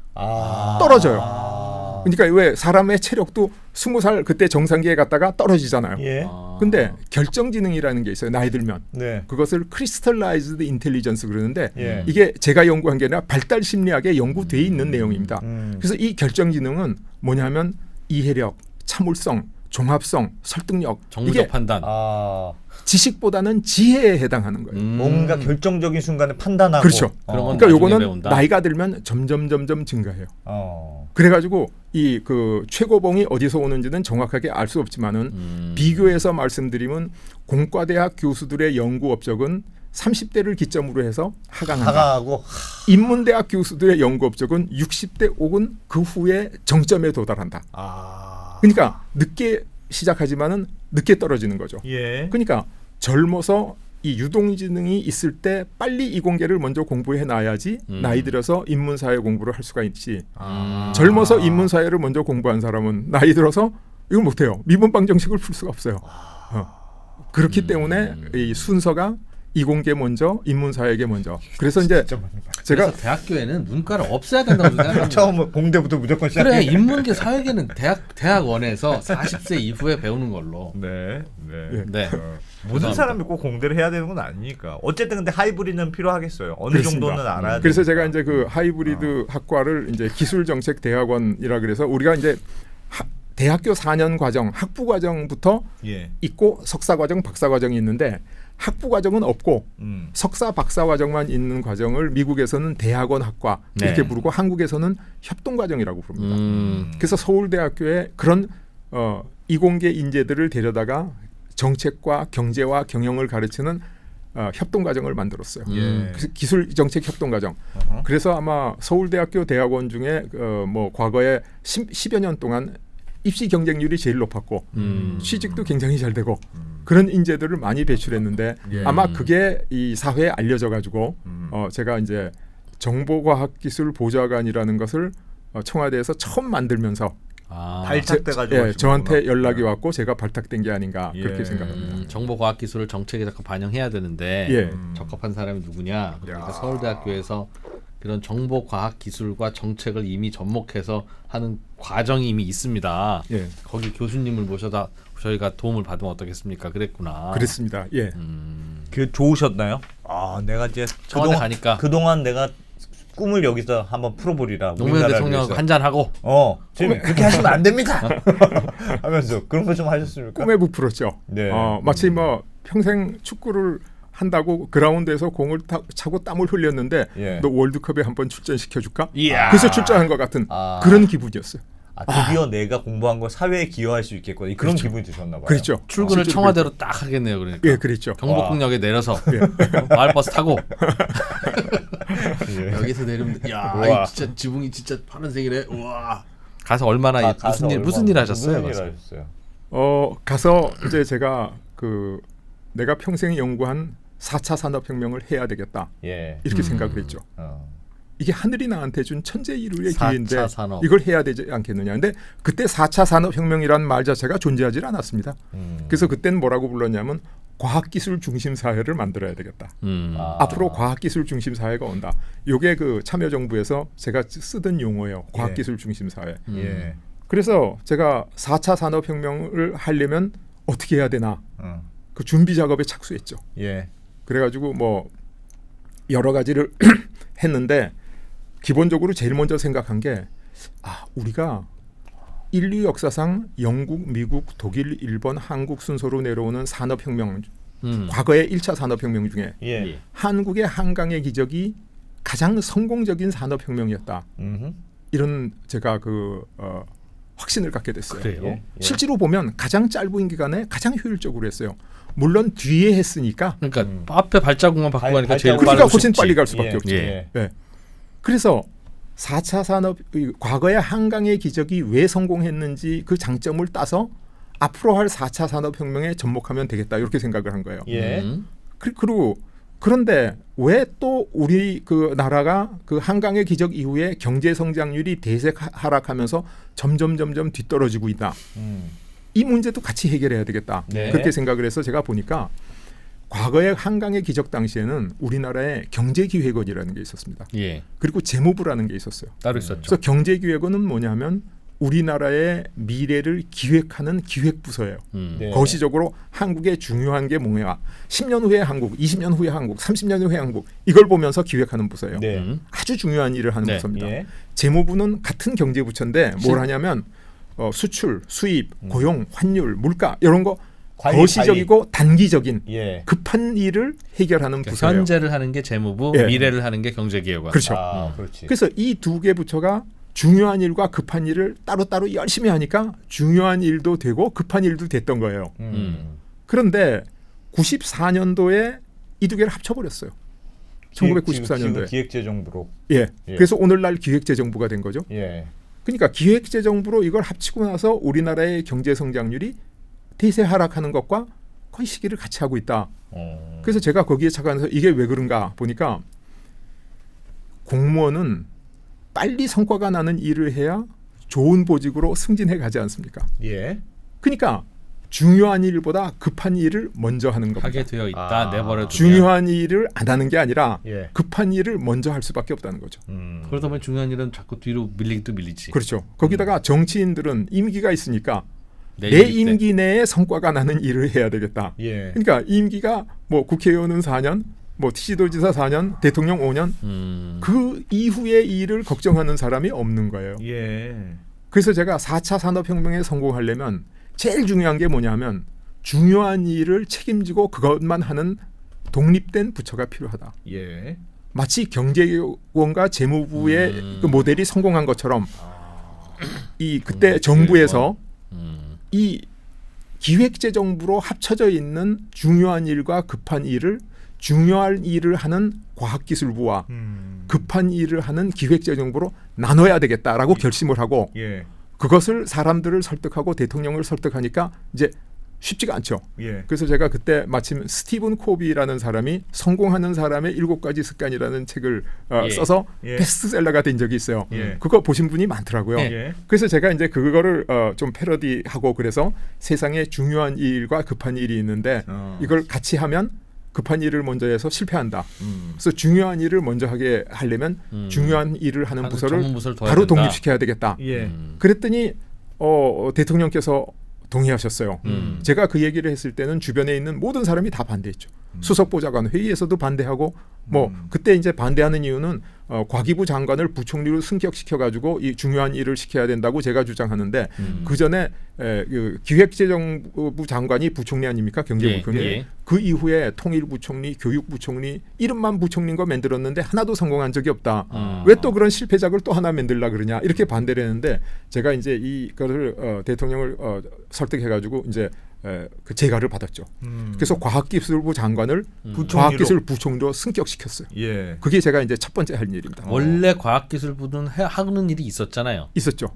A: 떨어져요. 그러니까 왜 사람의 체력도 20살 그때 정상기에 갔다가 떨어지잖아요.
C: 예.
A: 근데 결정지능이라는 게 있어요. 나이 들면.
C: 네.
A: 그것을 크리스탈라이즈드 인텔리전스 그러는데
C: 예.
A: 이게 제가 연구한 게 아니라 발달 심리학에 연구돼 있는 내용입니다. 그래서 이 결정지능은 뭐냐면 이해력, 참을성, 종합성, 설득력
B: 정무적
A: 이게
B: 판단.
A: 지식보다는 지혜에 해당하는 거예요.
C: 뭔가 결정적인 순간에 판단하고.
A: 그렇죠.
B: 그런 건
A: 그러니까
B: 나중에
A: 요거는
B: 배운다.
A: 나이가 들면 점점 증가해요.
C: 어.
A: 그래가지고 이 그 최고봉이 어디서 오는지는 정확하게 알 수 없지만은 비교해서 말씀드리면 공과대학 교수들의 연구 업적은 30대를 기점으로 해서 하강한다.
C: 하강하고.
A: 인문대학 교수들의 연구 업적은 60대 혹은 그 후에 정점에 도달한다. 그러니까 늦게 시작하지만은 늦게 떨어지는 거죠.
C: 예.
A: 그러니까 젊어서 이 유동지능이 있을 때 빨리 이공계를 먼저 공부해 놔야지 나이 들어서 인문사회 공부를 할 수가 있지. 젊어서 인문사회를 먼저 공부한 사람은 나이 들어서 이걸 못해요. 미분방 정식을 풀 수가 없어요. 그렇기 때문에 이 순서가 이공계 먼저, 인문사회계 먼저. 그래서 이제 제가
B: 그래서 대학교에는 문과를 없애야 된다고 생각합니다.
C: 처음 공대부터 무조건 시작해.
B: 그래 인문계 사회계는 대학원에서 40세 이후에 배우는 걸로.
C: 네.
A: 예.
B: 네.
C: 모든 사람이 꼭 공대를 해야 되는 건 아니니까. 어쨌든 근데 하이브리드는 필요하겠어요. 어느
A: 그렇습니다.
C: 정도는 알아야 돼.
A: 그래서 제가 이제 그 하이브리드 학과를 이제 기술정책대학원이라 그래서 우리가 이제 대학교 4년 과정, 학부 과정부터
C: 예.
A: 있고 석사 과정, 박사 과정이 있는데 학부 과정은 없고
C: 음.
A: 석사, 박사 과정만 있는 과정을 미국에서는 대학원 학과 이렇게
B: 네.
A: 부르고 한국에서는 협동 과정이라고 부릅니다. 그래서 서울대학교에 그런 이공계 인재들을 데려다가 정책과 경제와 경영을 가르치는 협동 과정을 만들었어요.
C: 예.
A: 그래서 기술 정책 협동 과정.
C: 어허.
A: 그래서 아마 서울대학교 대학원 중에 뭐 과거에 10여 년 동안 입시 경쟁률이 제일 높았고 취직도 굉장히 잘 되고 그런 인재들을 많이 배출했는데
C: 예.
A: 아마 그게 이 사회에 알려져 가지고 제가 이제 정보과학기술보좌관이라는 것을 청와대에서 처음 만들면서
C: 발탁돼가지고
A: 저한테 연락이 왔고 제가 발탁된 게 아닌가
C: 예.
A: 그렇게 생각합니다.
B: 정보과학기술을 정책에 자꾸 반영해야 되는데
A: 예.
B: 적합한 사람이 누구냐? 그러니까 서울대학교에서 그런 정보과학기술과 정책을 이미 접목해서 하는 과정이 이미 있습니다.
A: 예.
B: 거기 교수님을 모셔다 저희가 도움을 받으면 어떻겠습니까? 그랬구나.
A: 그랬습니다. 예.
C: 그 좋으셨나요? 내가 이제
B: 청와대 가니까
C: 그동안 내가 꿈을 여기서 한번 풀어보리라.
B: 노무현
C: 우리나라를
B: 대통령
C: 위해서.
B: 한잔 하고.
C: 지금 그렇게 하시면 안 됩니다. 하면서 그런 거 좀 하셨습니까?
A: 꿈에 부풀었죠.
C: 네.
A: 마치 뭐 평생 축구를 한다고 그라운드에서 공을 차고 땀을 흘렸는데
C: 예.
A: 너 월드컵에 한번 출전시켜 줄까?
B: 이야.
A: 그래서 출전한 것 같은 그런 기분이었어요.
C: 드디어 내가 공부한 거 사회에 기여할 수 있겠구나. 그런 기분이 드셨나 봐요.
A: 그렇죠.
B: 출근을
A: 실제로
B: 청와대로 딱 하겠네요. 그러니까.
A: 예, 그랬죠.
B: 경복궁역에 내려서 마을버스 타고
C: 예.
B: 여기서 내리면 야,
C: 우와.
B: 이 진짜 지붕이 진짜 파란색이래. 우와. 가서 얼마나
C: 가서
B: 무슨 일 하셨어요?
C: 무슨 일
B: 가서?
C: 하셨어요?
A: 가서 이제 제가 내가 평생 연구한 4차 산업혁명을 해야 되겠다.
C: 예.
A: 이렇게 생각을 했죠. 이게 하늘이 나한테 준 천재일우의
B: 4차
A: 기회인데
B: 산업.
A: 이걸 해야 되지 않겠느냐. 근데 그때 4차 산업혁명이라는 말 자체가 존재하지 않았습니다. 그래서 그때는 뭐라고 불렀냐면 과학기술 중심 사회를 만들어야 되겠다. 앞으로 과학기술 중심 사회가 온다. 이게 그 참여정부에서 제가 쓰던 용어예요. 과학기술 중심 사회.
C: 예.
A: 그래서 제가 4차 산업혁명을 하려면 어떻게 해야 되나. 그 준비 작업에 착수했죠.
C: 예.
A: 그래가지고 뭐 여러 가지를 했는데 기본적으로 제일 먼저 생각한 게 우리가 인류 역사상 영국, 미국, 독일, 일본, 한국 순서로 내려오는 산업혁명 과거의 1차 산업혁명 중에
C: 예.
A: 한국의 한강의 기적이 가장 성공적인 산업혁명이었다. 이런 제가 확신을 갖게 됐어요.
B: 그래요?
C: 예.
A: 실제로 보면 가장 짧은 기간에 가장 효율적으로 했어요. 물론 뒤에 했으니까
B: 그러니까 앞에 발자국만 바꾸고 가니까 제일
A: 그러니까
B: 빠르고
A: 훨씬
B: 쉽지.
A: 빨리 갈 수밖에
C: 예.
A: 없죠.
C: 예.
A: 네. 그래서 4차 산업 과거의 한강의 기적이 왜 성공했는지 그 장점을 따서 앞으로 할 4차 산업혁명에 접목하면 되겠다 이렇게 생각을 한 거예요.
C: 예.
A: 그리고 그런데 왜 또 우리 그 나라가 그 한강의 기적 이후에 경제 성장률이 대세 하락하면서 점점 뒤떨어지고 있다. 이 문제도 같이 해결해야 되겠다.
C: 네.
A: 그렇게 생각을 해서 제가 보니까 과거의 한강의 기적 당시에는 우리나라에 경제기획원이라는 게 있었습니다.
B: 예.
A: 그리고 재무부라는 게 있었어요.
B: 따로 있었죠.
A: 그래서 경제기획원은 뭐냐면 우리나라의 미래를 기획하는 기획부서예요.
C: 네.
A: 거시적으로 한국의 중요한 게 뭐냐. 10년 후에 한국, 20년 후에 한국, 30년 후에 한국 이걸 보면서 기획하는 부서예요.
C: 네.
A: 아주 중요한 일을 하는
B: 네.
A: 부서입니다.
C: 예.
A: 재무부는 같은 경제부처인데 뭘 하냐면 수출, 수입, 고용, 환율, 물가 이런 거
C: 관리,
A: 거시적이고 단기적인
C: 예.
A: 급한 일을 해결하는
B: 그러니까
A: 부서예요.
B: 현재를 하는 게 재무부,
A: 예.
B: 미래를 하는 게 경제기획관.
A: 그렇죠.
C: 그렇지.
A: 그래서 이 두 개 부처가 중요한 일과 급한 일을 따로따로 열심히 하니까 중요한 일도 되고 급한 일도 됐던 거예요. 그런데 94년도에 이 두 개를 합쳐버렸어요. 1994년도에.
C: 기획재정부로.
A: 예.
C: 예.
A: 그래서 오늘날 기획재정부가 된 거죠.
C: 예.
A: 그러니까 기획재정부로 이걸 합치고 나서 우리나라의 경제 성장률이 대세 하락하는 것과 거의 시기를 같이 하고 있다. 그래서 제가 거기에 착안해서 이게 왜 그런가 보니까 공무원은 빨리 성과가 나는 일을 해야 좋은 보직으로 승진해 가지 않습니까?
C: 예.
A: 그러니까 중요한 일보다 급한 일을 먼저 하는 겁니다.
B: 하게 되어 있다. 내버려 두면.
A: 중요한 일을 안 하는 게 아니라
C: 예.
A: 급한 일을 먼저 할 수밖에 없다는 거죠.
B: 그러다 보면 중요한 일은 자꾸 뒤로 밀리기도 밀리지.
A: 그렇죠. 거기다가 정치인들은 임기가 있으니까
B: 내
A: 내
B: 임기 때.
A: 임기 내에 성과가 나는 일을 해야 되겠다.
C: 예.
A: 그러니까 임기가 뭐 국회의원은 4년, 뭐 시도지사 4년, 대통령 5년 그 이후의 일을 걱정하는 사람이 없는 거예요.
C: 예.
A: 그래서 제가 4차 산업혁명에 성공하려면 제일 중요한 게 뭐냐면 중요한 일을 책임지고 그것만 하는 독립된 부처가 필요하다.
C: 예.
A: 마치 경제원과 재무부의 그 모델이 성공한 것처럼 이 그때 정부에서 이 기획재정부로 합쳐져 있는 중요한 일과 급한 일을 중요한 일을 하는 과학기술부와 급한 일을 하는 기획재정부로 나눠야 되겠다라고 결심을 하고
C: 예.
A: 그것을 사람들을 설득하고 대통령을 설득하니까 이제 쉽지가 않죠.
C: 예.
A: 그래서 제가 그때 마침 스티븐 코비라는 사람이 성공하는 사람의 7가지 습관이라는 책을
B: 예.
A: 써서
C: 예.
A: 베스트셀러가 된 적이 있어요.
C: 예.
A: 그거 보신 분이 많더라고요.
C: 예.
A: 그래서 제가 이제 그거를 좀 패러디하고 그래서 세상에 중요한 일과 급한 일이 있는데 이걸 같이 하면 급한 일을 먼저 해서 실패한다. 그래서 중요한 일을 먼저 하게 하려면 중요한 일을 하는 부서를
B: 전문부서를 둬야
A: 바로
B: 된다.
A: 독립시켜야 되겠다.
C: 예.
A: 그랬더니 대통령께서 동의하셨어요. 제가 그 얘기를 했을 때는 주변에 있는 모든 사람이 다 반대했죠. 수석보좌관 회의에서도 반대하고 뭐 그때 이제 반대하는 이유는 과기부 장관을 부총리로 승격시켜 가지고 이 중요한 일을 시켜야 된다고 제가 주장하는데 그 전에 그 기획재정부 장관이 부총리 아닙니까? 경제부총리.
B: 예.
A: 그 이후에 통일부총리, 교육부총리 이름만 부총리인 거 만들었는데 하나도 성공한 적이 없다. 왜 또 그런 실패작을 또 하나 만들라 그러냐 이렇게 반대를 했는데 제가 이제 이거를 대통령을 설득해 가지고 이제 그 재가를 받았죠. 그래서 과학기술부 장관을 과학기술 부총리로 승격시켰어요.
C: 예.
A: 그게 제가 이제 첫 번째 할 일입니다.
B: 원래 과학기술부는 하는 일이 있었잖아요.
A: 있었죠.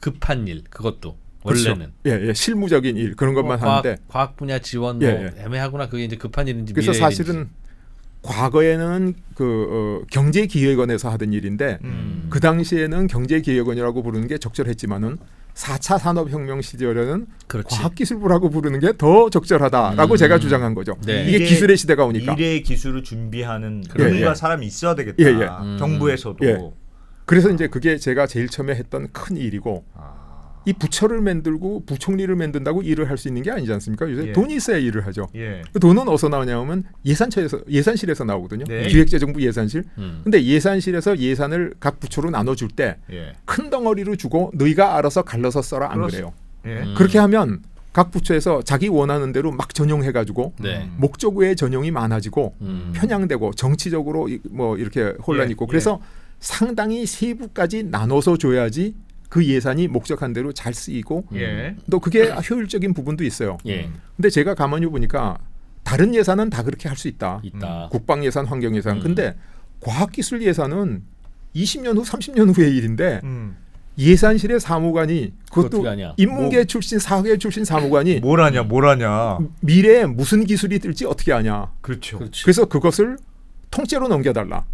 B: 급한 일 그것도
A: 그렇죠.
B: 원래는.
A: 예, 실무적인 일 그런 것만 하는데
B: 과학 분야 지원
A: 예,
B: 뭐
A: 예.
B: 애매하구나. 그게 이제 급한 일인지
A: 그래서
B: 미래 일인지.
A: 사실은 과거에는 그 경제기획원에서 하던 일인데 그 당시에는 경제기획원이라고 부르는 게 적절했지만은 4차 산업혁명 시절에는
B: 그렇지.
A: 과학기술부라고 부르는 게 더 적절하다라고 제가 주장한 거죠.
B: 네.
A: 이게 기술의 시대가 오니까.
C: 미래의 기술을 준비하는
A: 예,
C: 뭔가
A: 예.
C: 사람이 있어야 되겠다.
A: 예, 예.
C: 정부에서도.
A: 예. 그래서 이제 그게 제가 제일 처음에 했던 큰 일이고 이 부처를 만들고 부총리를 만든다고 일을 할 수 있는 게 아니지 않습니까? 요새
C: 예.
A: 돈이 있어야 일을 하죠.
C: 예.
A: 그 돈은 어디서 나오냐면 예산실에서 나오거든요.
C: 네.
A: 기획재정부 예산실. 근데 예산실에서 예산을 각 부처로 나눠줄 때 큰
C: 예.
A: 덩어리로 주고 너희가 알아서 갈라서 써라 안 그래요.
C: 예.
A: 그렇게 하면 각 부처에서 자기 원하는 대로 막 전용해가지고
B: 네.
A: 목적 외의 전용이 많아지고 편향되고 정치적으로 뭐 이렇게 혼란이
C: 예,
A: 있고 그래서 상당히 세부까지 나눠서 줘야지 그 예산이 목적한 대로 잘 쓰이고
C: 예.
A: 또 그게 효율적인 부분도 있어요.
B: 예.
A: 근데 제가 가만히 보니까 다른 예산은 다 그렇게 할 수 있다.
B: 있다.
A: 국방 예산, 환경 예산. 근데 과학기술 예산은 20년 후, 30년 후의 일인데 예산실의 사무관이 그것도
B: 어떻게 하냐?
A: 인문계 출신, 사회 출신 사무관이
C: 뭘 하냐.
A: 미래에 무슨 기술이 뜰지 어떻게 아냐.
C: 그렇죠.
B: 그렇지.
A: 그래서 그것을 통째로 넘겨달라.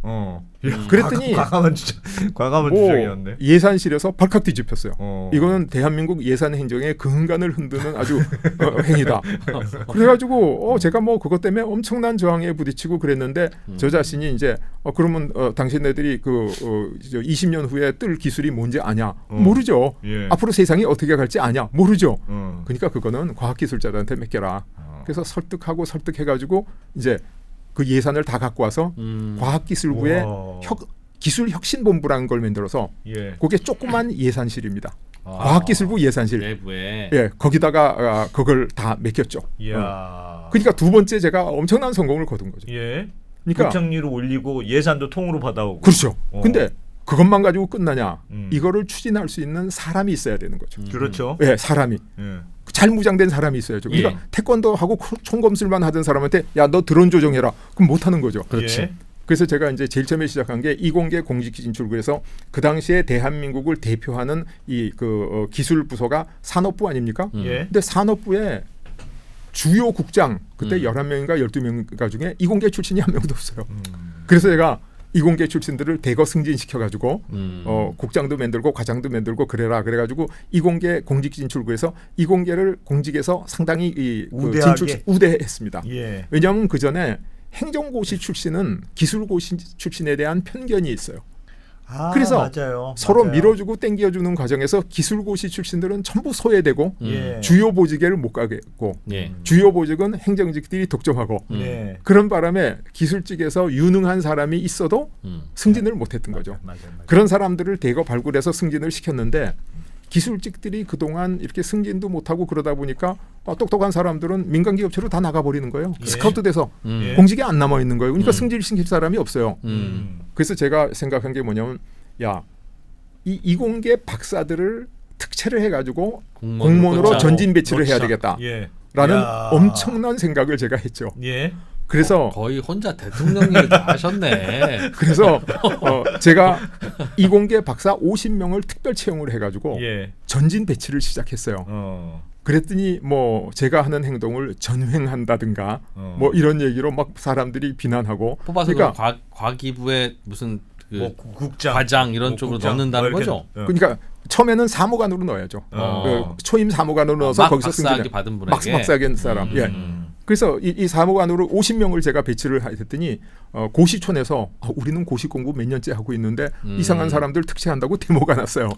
A: 그랬더니
C: 과감한 주장이었네.
A: 예산실에서 발칵 뒤집혔어요.
C: 어.
A: 이거는 대한민국 예산 행정의 근간을 흔드는 아주 행위다. 그래가지고 제가 뭐 그것 때문에 엄청난 저항에 부딪히고 그랬는데 저 자신이 이제 그러면 당신네들이 그 20년 후에 뜰 기술이 뭔지 아냐? 모르죠.
C: 예.
A: 앞으로 세상이 어떻게 갈지 아냐? 모르죠.
C: 어.
A: 그러니까 그거는 과학기술자들한테 맡겨라. 그래서 설득해가지고 이제 그 예산을 다 갖고 와서 과학기술부에
C: 우와.
A: 기술혁신본부라는 걸 만들어서
C: 예.
A: 그게 조그만 예산실입니다.
B: 아.
A: 과학기술부 예산실.
B: 내부에.
A: 예, 거기다가 그걸 다 맡겼죠.
C: 이야.
A: 그러니까 두 번째 제가 엄청난 성공을 거둔 거죠.
C: 예.
A: 그러니까
C: 국장리를 올리고 예산도 통으로 받아오고.
A: 그렇죠.
C: 어.
A: 근데 그것만 가지고 끝나냐?
C: 음.
A: 이거를 추진할 수 있는 사람이 있어야 되는 거죠.
C: 그렇죠.
A: 예, 사람이
C: 예.
A: 잘 무장된 사람이 있어야죠. 그러니까
B: 예.
A: 태권도하고 총검술만 하던 사람한테 야, 너 드론 조종해라. 그럼 못 하는 거죠.
B: 그렇지.
C: 예.
A: 그래서 제가 이제 제일 처음에 시작한 게 이공계 공직 진출구에서 그 당시에 대한민국을 대표하는 이 기술 부서가 산업부 아닙니까?
C: 예.
A: 근데 산업부에 주요 국장 그때 11명인가 12명 중에 이공계 출신이 한 명도 없어요. 그래서 제가 이공계 출신들을 대거 승진시켜 가지고 국장도 만들고 과장도 만들고 그래라 그래가지고 이공계 공직 진출구에서 이공계를 공직에서 상당히
C: 우대하게.
A: 우대했습니다.
C: 예.
A: 왜냐하면 그 전에 행정고시 출신은 기술고시 출신에 대한 편견이 있어요.
C: 아,
A: 그래서
C: 맞아요.
A: 서로
C: 맞아요.
A: 밀어주고 땡겨주는 과정에서 기술고시 출신들은 전부 소외되고
C: 예.
A: 주요 보직에를 못 가겠고
B: 예.
A: 주요 보직은 행정직들이 독점하고
C: 예.
A: 그런 바람에 기술직에서 유능한 사람이 있어도 승진을 못했던 거죠.
C: 맞아요.
A: 그런 사람들을 대거 발굴해서 승진을 시켰는데 기술직들이 그동안 이렇게 승진도 못하고 그러다 보니까 똑똑한 사람들은 민간기업체로 다 나가버리는 거예요.
C: 예.
A: 스카우트 돼서
C: 예.
A: 공직이 안 남아있는 거예요. 그러니까 승진시킬 사람이 없어요. 그래서 제가 생각한 게 뭐냐면 야, 이 이공계 박사들을 특채를 해가지고 공무원으로
B: 꽂자.
A: 전진 배치를 해야
C: 넣자.
A: 되겠다라는
C: 예.
A: 엄청난 생각을 제가 했죠.
C: 예.
A: 그래서
B: 거의 혼자 대통령님이 다 하셨네.
A: 그래서 제가 이공계 박사 50명을 특별 채용을 해가지고
C: 예.
A: 전진 배치를 시작했어요. 그랬더니 뭐 제가 하는 행동을 전횡한다든가 뭐 이런 얘기로 막 사람들이 비난하고
B: 뽑아서
A: 그러니까
B: 과기부에 무슨 그
C: 뭐 국장,
B: 과장 이런
C: 뭐
B: 쪽으로
C: 국장,
B: 넣는다는
C: 뭐 이렇게,
B: 거죠.
A: 그러니까 처음에는 사무관으로 넣어야죠. 초임 사무관으로 넣어서
B: 막
A: 거기서
B: 박사학위
A: 승진해.
B: 받은 분에게.
A: 박사학위 한 사람. 예. 그래서 이 사무관으로 50명을 제가 배치를 했더니 고시촌에서 우리는 고시 공부 몇 년째 하고 있는데 이상한 사람들 특채한다고 데모가 났어요.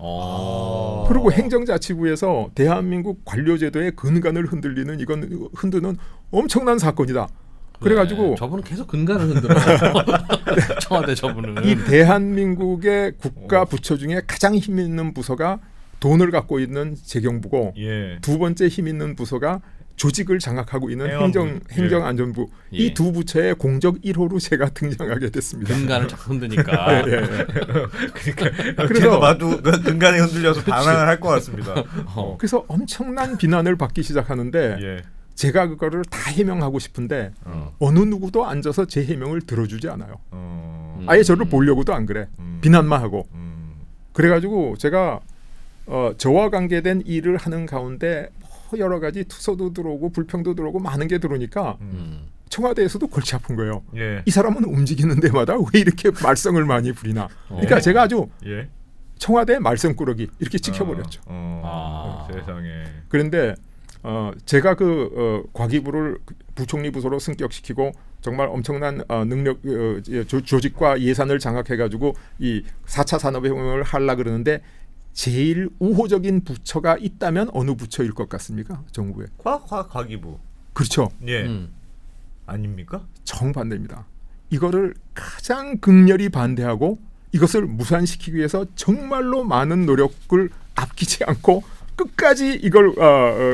A: 그리고 행정자치부에서 대한민국 관료제도의 근간을 흔드는 엄청난 사건이다. 그래가지고
B: 저분은 계속 근간을 흔들어요. 청와대 저분은.
A: 이 대한민국의 국가 부처 중에 가장 힘 있는 부서가 돈을 갖고 있는 재경부고
C: 예.
A: 두 번째 힘 있는 부서가 조직을 장악하고 있는
C: 행안부.
A: 행정안전부
B: 예.
A: 이 두 부처의 공적 1호로 제가 등장하게 됐습니다.
B: 근간을 자꾸 흔드니까.
A: 예, 예.
C: 그래서
A: 그래서
C: 봐도 근간에 흔들려서 반항을 할 것 같습니다.
A: 그래서 엄청난 비난을 받기 시작하는데
C: 예.
A: 제가 그거를 다 해명하고 싶은데 어느 누구도 앉아서 제 해명을 들어주지 않아요. 아예 저를 보려고도 안 그래. 비난만 하고. 그래가지고 제가 저와 관계된 일을 하는 가운데 여러 가지 투서도 들어오고 불평도 들어오고 많은 게 들어오니까 청와대에서도 골치 아픈 거예요.
C: 예.
A: 이 사람은 움직이는 데마다 왜 이렇게 말썽을 많이 부리나. 그러니까 제가 아주
C: 예.
A: 청와대 말썽꾸러기 이렇게 찍혀버렸죠.
C: 세상에.
A: 그런데 제가 과기부를 부총리 부서로 승격시키고 정말 엄청난 능력 조직과 예산을 장악해가지고 이 4차 산업혁명을 하려고 그러는데 제일 우호적인 부처가 있다면 어느 부처일 것 같습니까? 정부에.
C: 과기부.
A: 그렇죠.
C: 예. 아닙니까?
A: 정반대입니다. 이거를 가장 극렬히 반대하고 이것을 무산시키기 위해서 정말로 많은 노력을 아끼지 않고 끝까지 이걸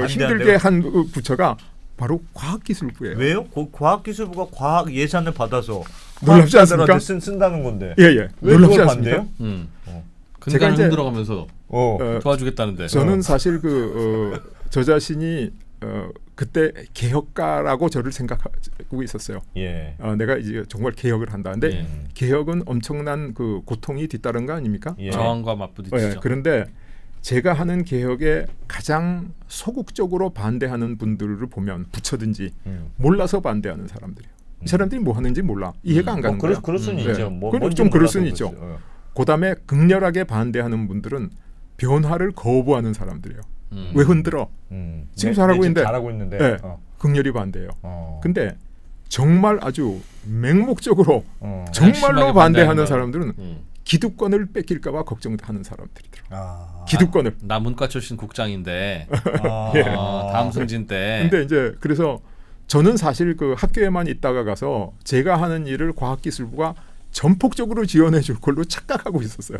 A: 힘들게 한 부처가 바로 과학기술부예요.
C: 왜요? 과학기술부가 과학 예산을 받아서
A: 놀랍지 않습니까?
C: 쓴다는 건데.
A: 예예.
C: 왜
A: 놀랍지
C: 그걸
A: 않습니까?
C: 반대요?
B: 근간을
A: 이제-
B: 흔들어가면서 도와주겠다는데.
A: 저는 사실 저 자신이 그때 개혁가라고 저를 생각하고 있었어요.
C: 예.
A: 내가 이제 정말 개혁을 한다. 근데
B: 예.
A: 개혁은 엄청난 그 고통이 뒤따른 거 아닙니까?
C: 예.
B: 저항과 맞부딪히죠.
A: 예, 그런데 제가 하는 개혁에 가장 소극적으로 반대하는 분들을 보면 부처든지 몰라서 반대하는 사람들이에요. 이 사람들이 뭐 하는지 몰라. 이해가 안 가는 거야.
C: 그럴 수는
A: 네.
C: 있죠.
A: 좀 그럴 수는 있죠. 그다음에 극렬하게 반대하는 분들은 변화를 거부하는 사람들이에요. 왜 흔들어? 지금 잘하고 있는데.
C: 잘하고 있는데.
A: 네, 극렬히 반대해요.
C: 어.
A: 근데 정말 아주 맹목적으로
C: 어.
A: 정말로
B: 심하게
A: 반대하는
B: 반대하는
A: 사람들은 기득권을 뺏길까봐 걱정하는 사람들이더라고요.
C: 아.
A: 기득권을.
B: 나 문과 출신 국장인데
C: 예.
B: 다음 승진 때.
A: 근데 이제 그래서 저는 사실 그 학교에만 있다가 가서 제가 하는 일을 과학기술부가 전폭적으로 지원해 줄 걸로 착각하고 있었어요.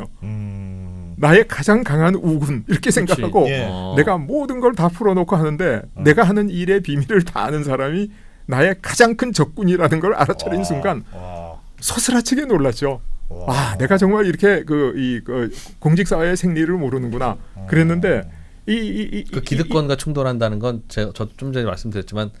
A: 나의 가장 강한 우군 이렇게 생각하고
C: 예.
A: 내가 모든 걸 다 풀어놓고 하는데 내가 하는 일의 비밀을 다 아는 사람이 나의 가장 큰 적군이라는 걸 알아차린 순간 소스라치게 놀랐죠. 와, 내가 정말 이렇게 그 공직사회의 생리를 모르는구나. 그랬는데
B: 그 기득권과 충돌한다는 건 저 좀 전에 말씀드렸지만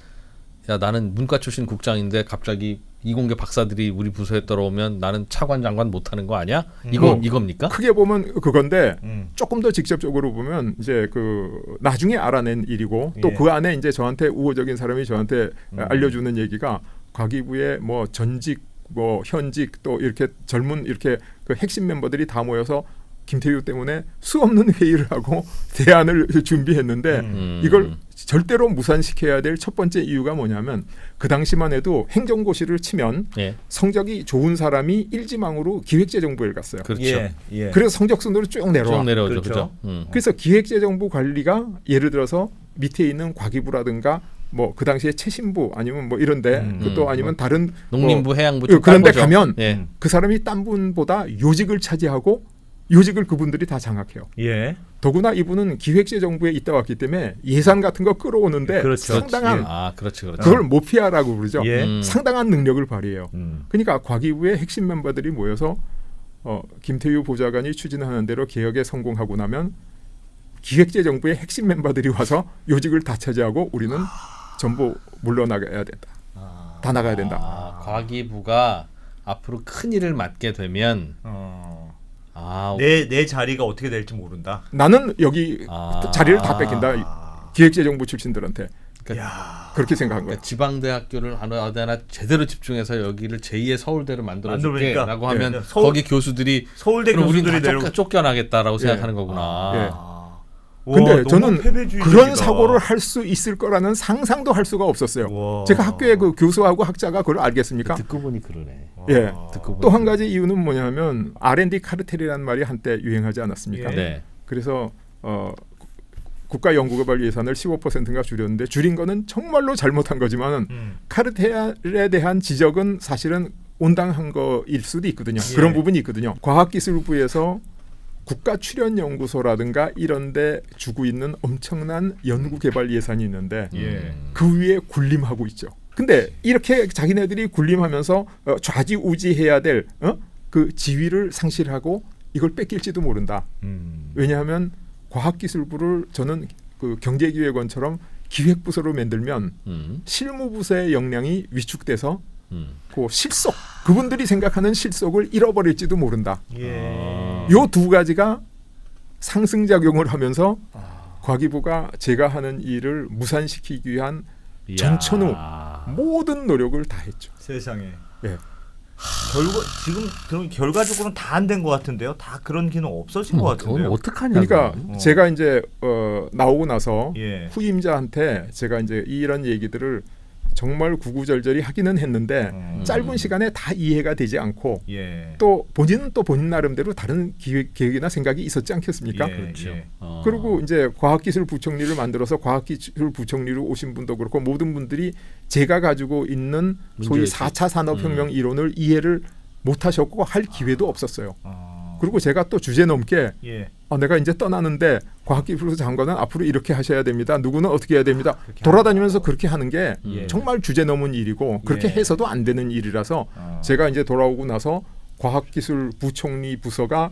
B: 야 나는 문과 출신 국장인데 갑자기 이공계 박사들이 우리 부서에 떨어오면 나는 차관 장관 못하는 거 아니야? 이겁니까?
A: 크게 보면 그건데 조금 더 직접적으로 보면 이제 그 나중에 알아낸 일이고 또 그 안에 이제 저한테 우호적인 사람이 저한테 알려주는 얘기가 과기부의 뭐 전직 뭐 현직 또 이렇게 젊은 이렇게 그 핵심 멤버들이 다 모여서 김태우 때문에 수없는 회의를 하고 대안을 준비했는데 이걸 절대로 무산시켜야 될 첫 번째 이유가 뭐냐면 그 당시만 해도 행정고시를 치면
B: 예.
A: 성적이 좋은 사람이 일지망으로 기획재정부에 갔어요.
B: 그렇죠.
A: 그래서 성적 순으로 쭉 내려와.
B: 쭉 내려오죠.
C: 그렇죠.
B: 그죠?
A: 그래서 기획재정부 관리가 예를 들어서 밑에 있는 과기부라든가 뭐 그 당시에 최신부 아니면 뭐 이런데 또 아니면 다른
B: 농림부, 해양부
A: 그런데
B: 딴 거죠.
A: 가면
B: 예.
A: 그 사람이 딴 분보다 요직을 차지하고 요직을 그분들이 다 장악해요.
C: 예.
A: 더구나 이분은 기획재정부에 있다 왔기 때문에 예산 같은 거 끌어오는데
C: 그렇죠.
A: 상당한
B: 그렇지.
A: 그걸 모피아라고 부르죠.
C: 예.
A: 상당한 능력을 발휘해요. 그러니까 과기부의 핵심 멤버들이 모여서 김태우 보좌관이 추진하는 대로 개혁에 성공하고 나면 기획재정부의 핵심 멤버들이 와서 요직을 다 차지하고 우리는 전부 물러나가야 된다. 다 나가야 된다.
B: 과기부가 앞으로 큰 일을 맡게 되면
C: 내 자리가 어떻게 될지 모른다.
A: 나는 여기 자리를 다 뺏긴다. 기획재정부 출신들한테. 그렇게 생각한 거예요.
B: 그러니까 지방대학교를 하나 제대로 집중해서 여기를 제2의 서울대로 만들어줄게라고 하면 거기 교수들이
C: 서울대 교수들이
B: 쫓겨나겠다라고 생각하는 거구나.
A: 근데 저는 그런 사고를 할 수 있을 거라는 상상도 할 수가 없었어요. 제가 학교에 그 교수하고 학자가 그걸 알겠습니까?
B: 듣고 보니 그러네.
A: 예. 또 한 가지 이유는 뭐냐면 R&D 카르텔이라는 말이 한때 유행하지 않았습니까?
B: 네.
A: 그래서 국가연구개발 예산을 15%인가 줄였는데 줄인 거는 정말로 잘못한 거지만 카르텔에 대한 지적은 사실은 온당한 거일 수도 있거든요. 그런 부분이 있거든요. 과학기술부에서 국가출연연구소라든가 이런 데 주고 있는 엄청난 연구개발 예산이 있는데 그 위에 군림하고 있죠. 근데 이렇게 자기네들이 군림하면서 좌지우지해야 될 그 지위를 상실하고 이걸 뺏길지도 모른다. 왜냐하면 과학기술부를 저는 그 경제기획원처럼 기획부서로 만들면 실무부서의 역량이 위축돼서 그 실속, 그분들이 생각하는 실속을 잃어버릴지도 모른다. 요 두 가지가 상승작용을 하면서 과기부가 제가 하는 일을 무산시키기 위한 전천후 모든 노력을 다 했죠.
C: 세상에.
A: 예.
C: 지금 결과적으로는 다 안 된 것 같은데요. 다 그런 기능 없어진 것 같은데요.
B: 어떡하냐?
A: 그러니까 제가 이제 나오고 나서 후임자한테 제가 이제 이런 얘기들을 정말 구구절절히 하기는 했는데 짧은 시간에 다 이해가 되지 않고 또 본인은 또 본인 나름대로 다른 계획이나 생각이 있었지 않겠습니까?
C: 그렇죠.
A: 그리고 이제 과학기술부총리를 만들어서 과학기술부총리로 오신 분도 그렇고 모든 분들이 제가 가지고 있는 소위 4차 산업혁명 이론을 이해를 못하셨고 할 기회도 없었어요. 그리고 제가 또 주제 넘게 내가 이제 떠나는데 과학기술부 장관은 앞으로 이렇게 하셔야 됩니다. 누구는 어떻게 해야 됩니다. 돌아다니면서 그렇게 하는 게 정말 주제 넘은 일이고 그렇게 해서도 안 되는 일이라서 제가 이제 돌아오고 나서 과학기술부총리 부서가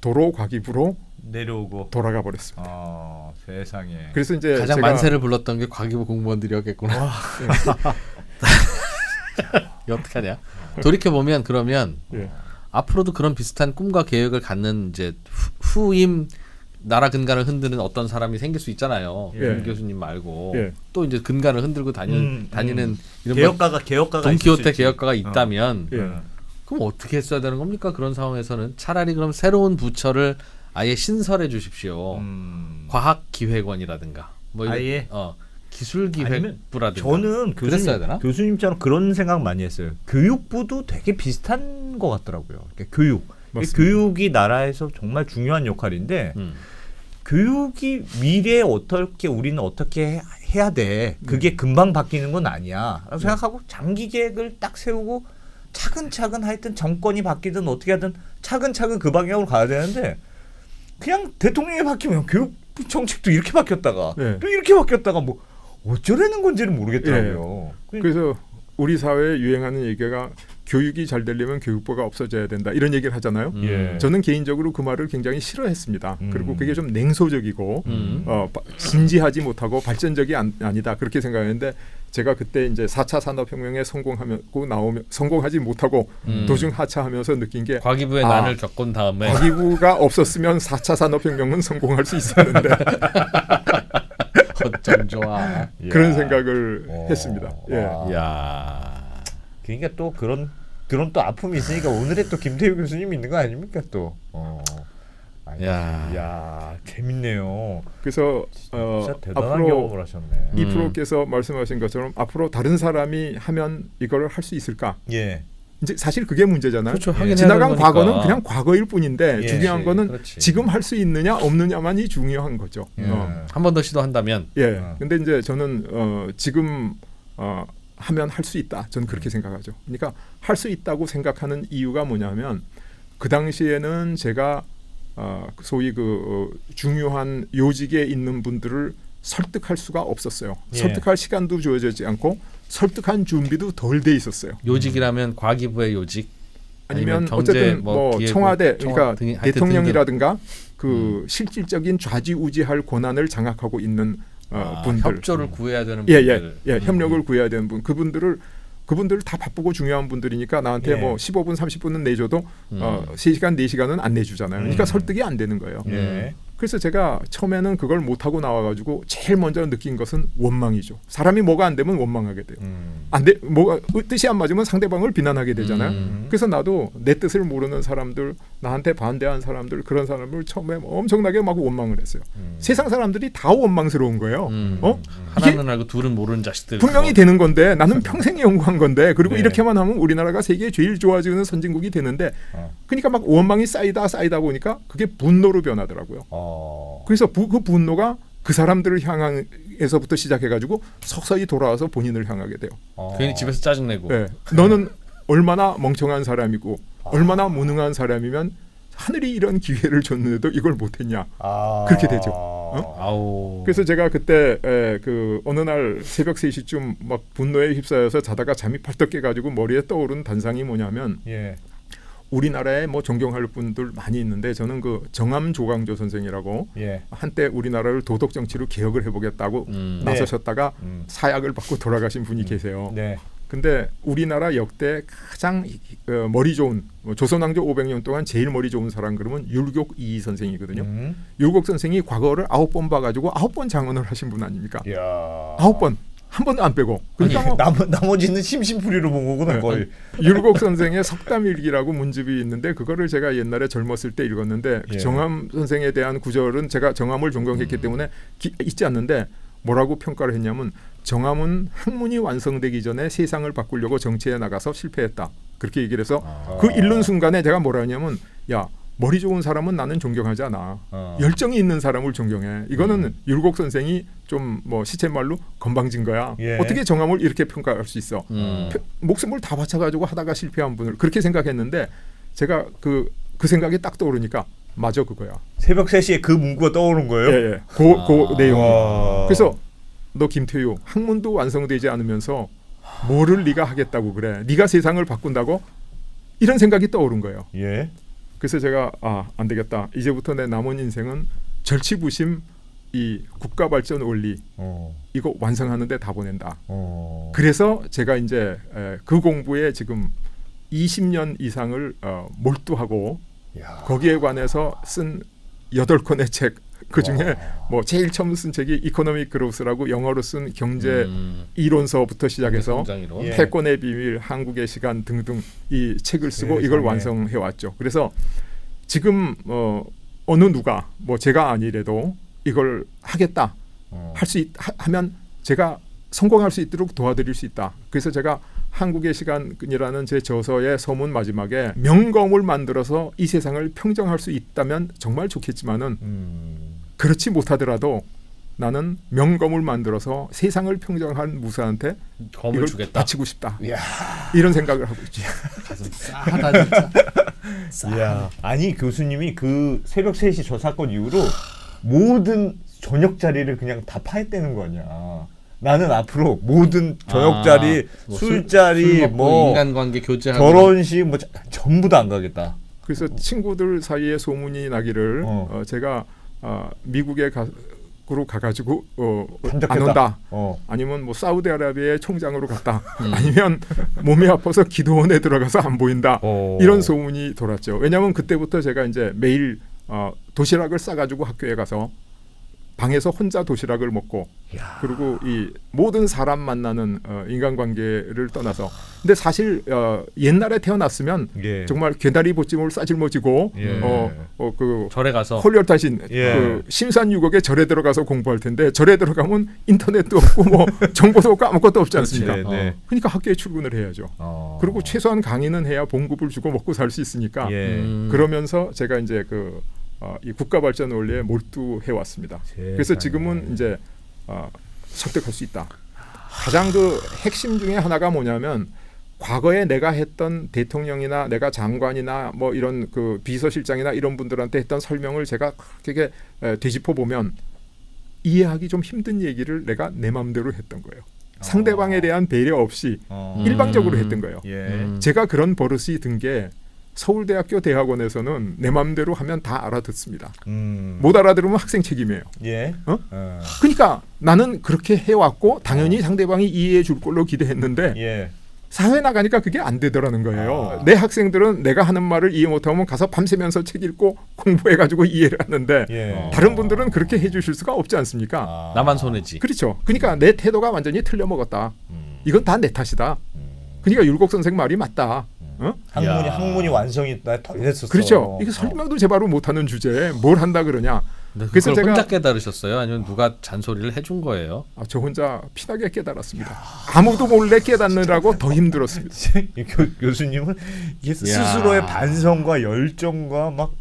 A: 도로과기부로
C: 내려오고
A: 돌아가 버렸습니다.
C: 세상에.
A: 그래서 이제
B: 가장
A: 제가
B: 만세를 불렀던 게 과기부 공무원들이었겠구나. 어떡하냐? 돌이켜 보면 그러면 앞으로도 그런 비슷한 꿈과 계획을 갖는 이제 후임 나라 근간을 흔드는 어떤 사람이 생길 수 있잖아요. 김 교수님 말고 또 이제 근간을 흔들고 다니는 이런
C: 개혁가가
B: 돈키호테 개혁가가 있다면 그럼 어떻게 했어야 되는 겁니까? 그런 상황에서는 차라리 그럼 새로운 부처를 아예 신설해 주십시오. 과학기획원이라든가 뭐
C: 아예
B: 기술기획부라든가.
C: 저는
B: 그랬어야 되나?
C: 교수님처럼 그런 생각 많이 했어요. 교육부도 되게 비슷한 것 같더라고요. 그러니까 교육이 나라에서 정말 중요한 역할인데 교육이 미래에 우리는 어떻게 해야 돼. 그게 금방 바뀌는 건 아니야. 라고 생각하고 장기 계획을 딱 세우고 차근차근 하여튼 정권이 바뀌든 어떻게 하든 차근차근 그 방향으로 가야 되는데 그냥 대통령이 바뀌면 교육 정책도 이렇게 바뀌었다가
A: 네.
C: 또 이렇게 바뀌었다가 뭐 어쩌라는 건지는 모르겠더라고요.
A: 그래서 우리 사회에 유행하는 얘기가 교육이 잘 되려면 교육부가 없어져야 된다 이런 얘기를 하잖아요.
C: 예.
A: 저는 개인적으로 그 말을 굉장히 싫어했습니다. 그리고 그게 좀 냉소적이고 진지하지 못하고 발전적이 아니다 그렇게 생각했는데 제가 그때 이제 4차 산업혁명에 성공하지 못하고 도중 하차하면서 느낀 게
B: 과기부의 난을 겪은 다음에
A: 과기부가 없었으면 4차 산업혁명은 성공할 수 있었는데
B: 어쩜 좋아.
A: 그런 생각을 했습니다. 예.
B: 야.
C: 그러니까 또 그런 또 아픔이 있으니까 오늘의 또 김태우 교수님 있는 거 아닙니까 또. 야, 재밌네요.
A: 그래서
C: 진짜 대단한
A: 앞으로
C: 경험을 하셨네.
A: 이 프로께서 말씀하신 것처럼 앞으로 다른 사람이 하면 이걸 할 수 있을까?
C: 예.
A: 이제 사실 그게 문제잖아요.
B: 그렇죠. 하긴 해야
A: 지나간
B: 되는
A: 과거는
B: 거니까.
A: 그냥 과거일 뿐인데
C: 예,
A: 중요한 거는
B: 그렇지.
A: 지금 할 수 있느냐 없느냐만이 중요한 거죠.
B: 한 번 더 시도한다면
A: 예. 근데 이제 저는 지금 하면 할 수 있다. 저는 그렇게 생각하죠. 그러니까 할 수 있다고 생각하는 이유가 뭐냐면 그 당시에는 제가 소위 중요한 요직에 있는 분들을 설득할 수가 없었어요.
C: 예.
A: 설득할 시간도 주어지지 않고 설득한 준비도 덜 돼 있었어요.
B: 요직이라면 과기부의 요직
A: 아니면
B: 경제,
A: 어쨌든 뭐
B: 기획부,
A: 청와대 그러니까
B: 등이 하여튼
A: 대통령이라든가 그 실질적인 좌지우지할 권한을 장악하고 있는 분들
B: 협조를 구해야 되는 분들.
A: 협력을 구해야 되는 분 그분들 다 바쁘고 중요한 분들이니까 나한테
C: 예.
A: 뭐 15분 30분은 내줘도 3시간 4시간은 안 내주잖아요. 그러니까 설득이 안 되는 거예요.
C: 예.
A: 그래서 제가 처음에는 그걸 못하고 나와가지고 제일 먼저 느낀 것은 원망이죠. 사람이 뭐가 안 되면 원망하게 돼요. 뭐가 뜻이 안 맞으면 상대방을 비난하게 되잖아요. 그래서 나도 내 뜻을 모르는 사람들, 나한테 반대한 사람들, 그런 사람을 처음에 엄청나게 막 원망을 했어요. 세상 사람들이 다 원망스러운 거예요.
B: 하나는 알고 둘은 모르는 자식들.
A: 분명히 되는 건데 나는 평생 연구한 건데 그리고
C: 네.
A: 이렇게만 하면 우리나라가 세계에 제일 좋아지는 선진국이 되는데 그러니까 막 원망이 쌓이다 보니까 그게 분노로 변하더라고요. 그래서 그 분노가 그 사람들을 향해서부터 시작해가지고 서서히 돌아와서 본인을 향하게 돼요.
B: 괜히 집에서 짜증내고.
A: 네. 너는 얼마나 멍청한 사람이고 얼마나 무능한 사람이면 하늘이 이런 기회를 줬는데도 이걸 못했냐. 그렇게 되죠.
B: 아우.
A: 그래서 제가 그때 어느 날 새벽 3시쯤 막 분노에 휩싸여서 자다가 잠이 팔떡 깨가지고 머리에 떠오른 단상이 뭐냐면
C: 예.
A: 우리나라에 뭐 존경할 분들 많이 있는데 저는 그 정암 조광조 선생이라고
C: 예.
A: 한때 우리나라를 도덕 정치로 개혁을 해보겠다고 나서셨다가 사약을 받고 돌아가신 분이 계세요.
C: 네.
A: 근데 우리나라 역대 가장 머리 좋은 조선왕조 500년 동안 제일 머리 좋은 사람 그러면 율곡 이 선생이거든요. 율곡 선생이 과거를 9번 봐가지고 9번 장언을 하신 분 아닙니까?
C: 이야.
A: 9번. 한 번도 안 빼고. 그러니까
C: 나머지는 심심풀이로 본 거구나
A: 네.
C: 거의.
A: 율곡 선생의 석담일기라고 문집이 있는데 그거를 제가 옛날에 젊었을 때 읽었는데
C: 예.
A: 정암 선생에 대한 구절은 제가 정암을 존경했기 때문에 잊지 않는데 뭐라고 평가를 했냐면 정암은 학문이 완성되기 전에 세상을 바꾸려고 정치에 나가서 실패했다. 그렇게 얘기를 해서 그 읽는 순간에 제가 뭐라 하냐면 야 머리 좋은 사람은 나는 존경하지 않아. 열정이 있는 사람을 존경해. 이거는 율곡 선생이 좀 뭐 시쳇말로 건방진 거야.
C: 예.
A: 어떻게 정암을 이렇게 평가할 수 있어. 목숨을 다 바쳐가지고 하다가 실패한 분을 그렇게 생각했는데 제가 그 생각이 딱 떠오르니까 맞아 그거야.
C: 새벽 3시에 그 문구가 떠오른 거예요?
A: 예. 그 내용이.
C: 와.
A: 그래서 너 김태유 학문도 완성되지 않으면서 뭐를 네가 하겠다고 그래. 네가 세상을 바꾼다고? 이런 생각이 떠오른 거예요.
C: 예.
A: 그래서 제가 안 되겠다. 이제부터 내 남은 인생은 절치부심 이 국가 발전 원리 이거 완성하는 데 다 보낸다. 그래서 제가 이제 그 공부에 지금 20년 이상을 몰두하고 거기에 관해서 쓴 8권의 책 그중에 뭐 제일 처음 쓴 책이 이코노믹 그로스라고 영어로 쓴 경제 이론서부터 시작해서
B: 성장이론.
A: 패권의 비밀, 한국의 시간 등등 이 책을 쓰고
C: 세상에.
A: 이걸 완성해 왔죠. 그래서 지금 어느 누가 뭐 제가 아니래도 이걸 하겠다 하면 제가 성공할 수 있도록 도와드릴 수 있다. 그래서 제가 한국의 시간이라는 제 저서의 서문 마지막에 명검을 만들어서 이 세상을 평정할 수 있다면 정말 좋겠지만은 그렇지 못하더라도 나는 명검을 만들어서 세상을 평정한 무사한테
B: 검을
A: 이걸
B: 주겠다.
A: 바치고 싶다.
B: 이야,
A: 이런 생각을 하고 있죠.
B: 가슴 싸하다 진짜.
C: 이야. 아니 교수님이 그 새벽 3시 저 사건 이후로 모든 저녁 자리를 그냥 다 파했다는 거 아니야. 나는 앞으로 모든 저녁 자리,
B: 뭐
C: 술자리,
B: 술 먹고
C: 뭐
B: 인간관계 교제하고
C: 결혼식 뭐 전부 다 안 가겠다.
A: 그래서 친구들 사이에 소문이 나기를 제가 미국에 으로 가가지고 안
C: 잠적했다.
A: 온다. 아니면 뭐 사우디아라비아의 총장으로 갔다. 아니면 몸이 아파서 기도원에 들어가서 안 보인다. 이런 소문이 돌았죠. 왜냐하면 그때부터 제가 이제 매일 도시락을 싸가지고 학교에 가서 방에서 혼자 도시락을 먹고 그리고 이 모든 사람 만나는 인간관계를 떠나서 근데 사실 옛날에 태어났으면
C: 예.
A: 정말 괴다리 보찜을 싸질머지고
C: 예.
A: 그
B: 절에 가서
A: 홀렬타신
C: 예.
A: 그 심산유곡에 절에 들어가서 공부할 텐데 절에 들어가면 인터넷도 없고 뭐 정보도 없고 아무것도 없지 않습니까?
C: 그렇지, 네.
A: 그러니까 학교에 출근을 해야죠. 그리고 최소한 강의는 해야 봉급을 주고 먹고 살 수 있으니까
C: 예.
A: 그러면서 제가 이제 이 국가 발전 원리에 몰두해 왔습니다. 그래서 지금은 이제 설득할 수 있다. 가장 그 핵심 중에 하나가 뭐냐면 과거에 내가 했던 대통령이나 내가 장관이나 뭐 이런 그 비서실장이나 이런 분들한테 했던 설명을 제가 되게 되짚어 보면 이해하기 좀 힘든 얘기를 내가 내 마음대로 했던 거예요. 상대방에 대한 배려 없이 일방적으로 했던 거예요.
C: 예.
A: 제가 그런 버릇이 든 게 서울대학교 대학원에서는 내 마음대로 하면 다 알아듣습니다. 못 알아들으면 학생 책임이에요.
C: 예.
A: 그러니까 나는 그렇게 해왔고 당연히 상대방이 이해해 줄 걸로 기대했는데
C: 예.
A: 사회 나가니까 그게 안 되더라는 거예요. 내 학생들은 내가 하는 말을 이해 못하면 가서 밤새면서 책 읽고 공부해가지고 이해를 하는데
C: 예.
A: 다른 분들은 그렇게 해주실 수가 없지 않습니까?
B: 나만 손해지.
A: 그렇죠. 그러니까 내 태도가 완전히 틀려먹었다. 이건 다 내 탓이다. 그러니까 율곡 선생 말이 맞다.
C: 학문이 완성이 덜 됐었어.
A: 그렇죠. 이게 설명도 제대로 못하는 주제에 뭘 한다 그러냐.
B: 그래서 제가 혼자 깨달으셨어요? 아니면 누가 잔소리를 해준 거예요?
A: 저 혼자 피나게 깨달았습니다. 아무도 몰래 깨닫느라고 더 힘들었습니다.
C: 교수님은 이게 스스로의 반성과 열정과 막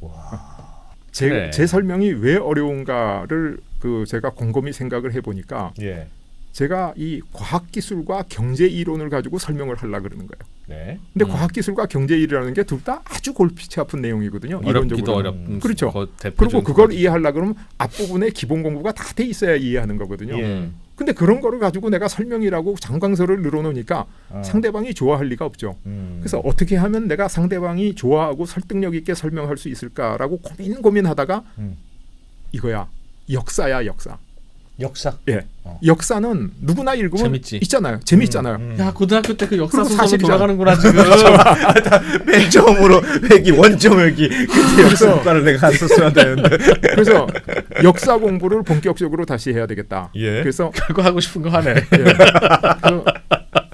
A: 제 설명이 왜 어려운가를 제가 곰곰이 생각을 해보니까
C: 예.
A: 제가 이 과학기술과 경제 이론을 가지고 설명을 하려고 그러는 거예요.
C: 네.
A: 근데 과학기술과 경제 이론이라는 게 둘 다 아주 골치 아픈 내용이거든요.
B: 어렵기도 어렵고.
A: 그렇죠. 그리고 그걸 이해하려고 그러면 앞부분에 기본 공부가 다 돼 있어야 이해하는 거거든요.
C: 예.
A: 근데 그런 거를 가지고 내가 설명이라고 장강서를 늘어놓으니까 상대방이 좋아할 리가 없죠. 그래서 어떻게 하면 내가 상대방이 좋아하고 설득력 있게 설명할 수 있을까라고 고민하다가 이거야. 역사야 역사.
C: 역사.
A: 예. 역사는 누구나 읽으면
B: 재밌지.
A: 있잖아요. 재밌잖아요.
B: 야 고등학교 때 그 역사
A: 그리고
B: 소설로
A: 사실이잖아.
B: 돌아가는구나 지금.
C: 맨 처음으로 회기 원점 회기 그때 역사과를 내가 갔었어야 되는데.
A: 그래서 역사 공부를 본격적으로 다시 해야 되겠다.
C: 예.
A: 그래서
B: 그거 하고 싶은 거 하네.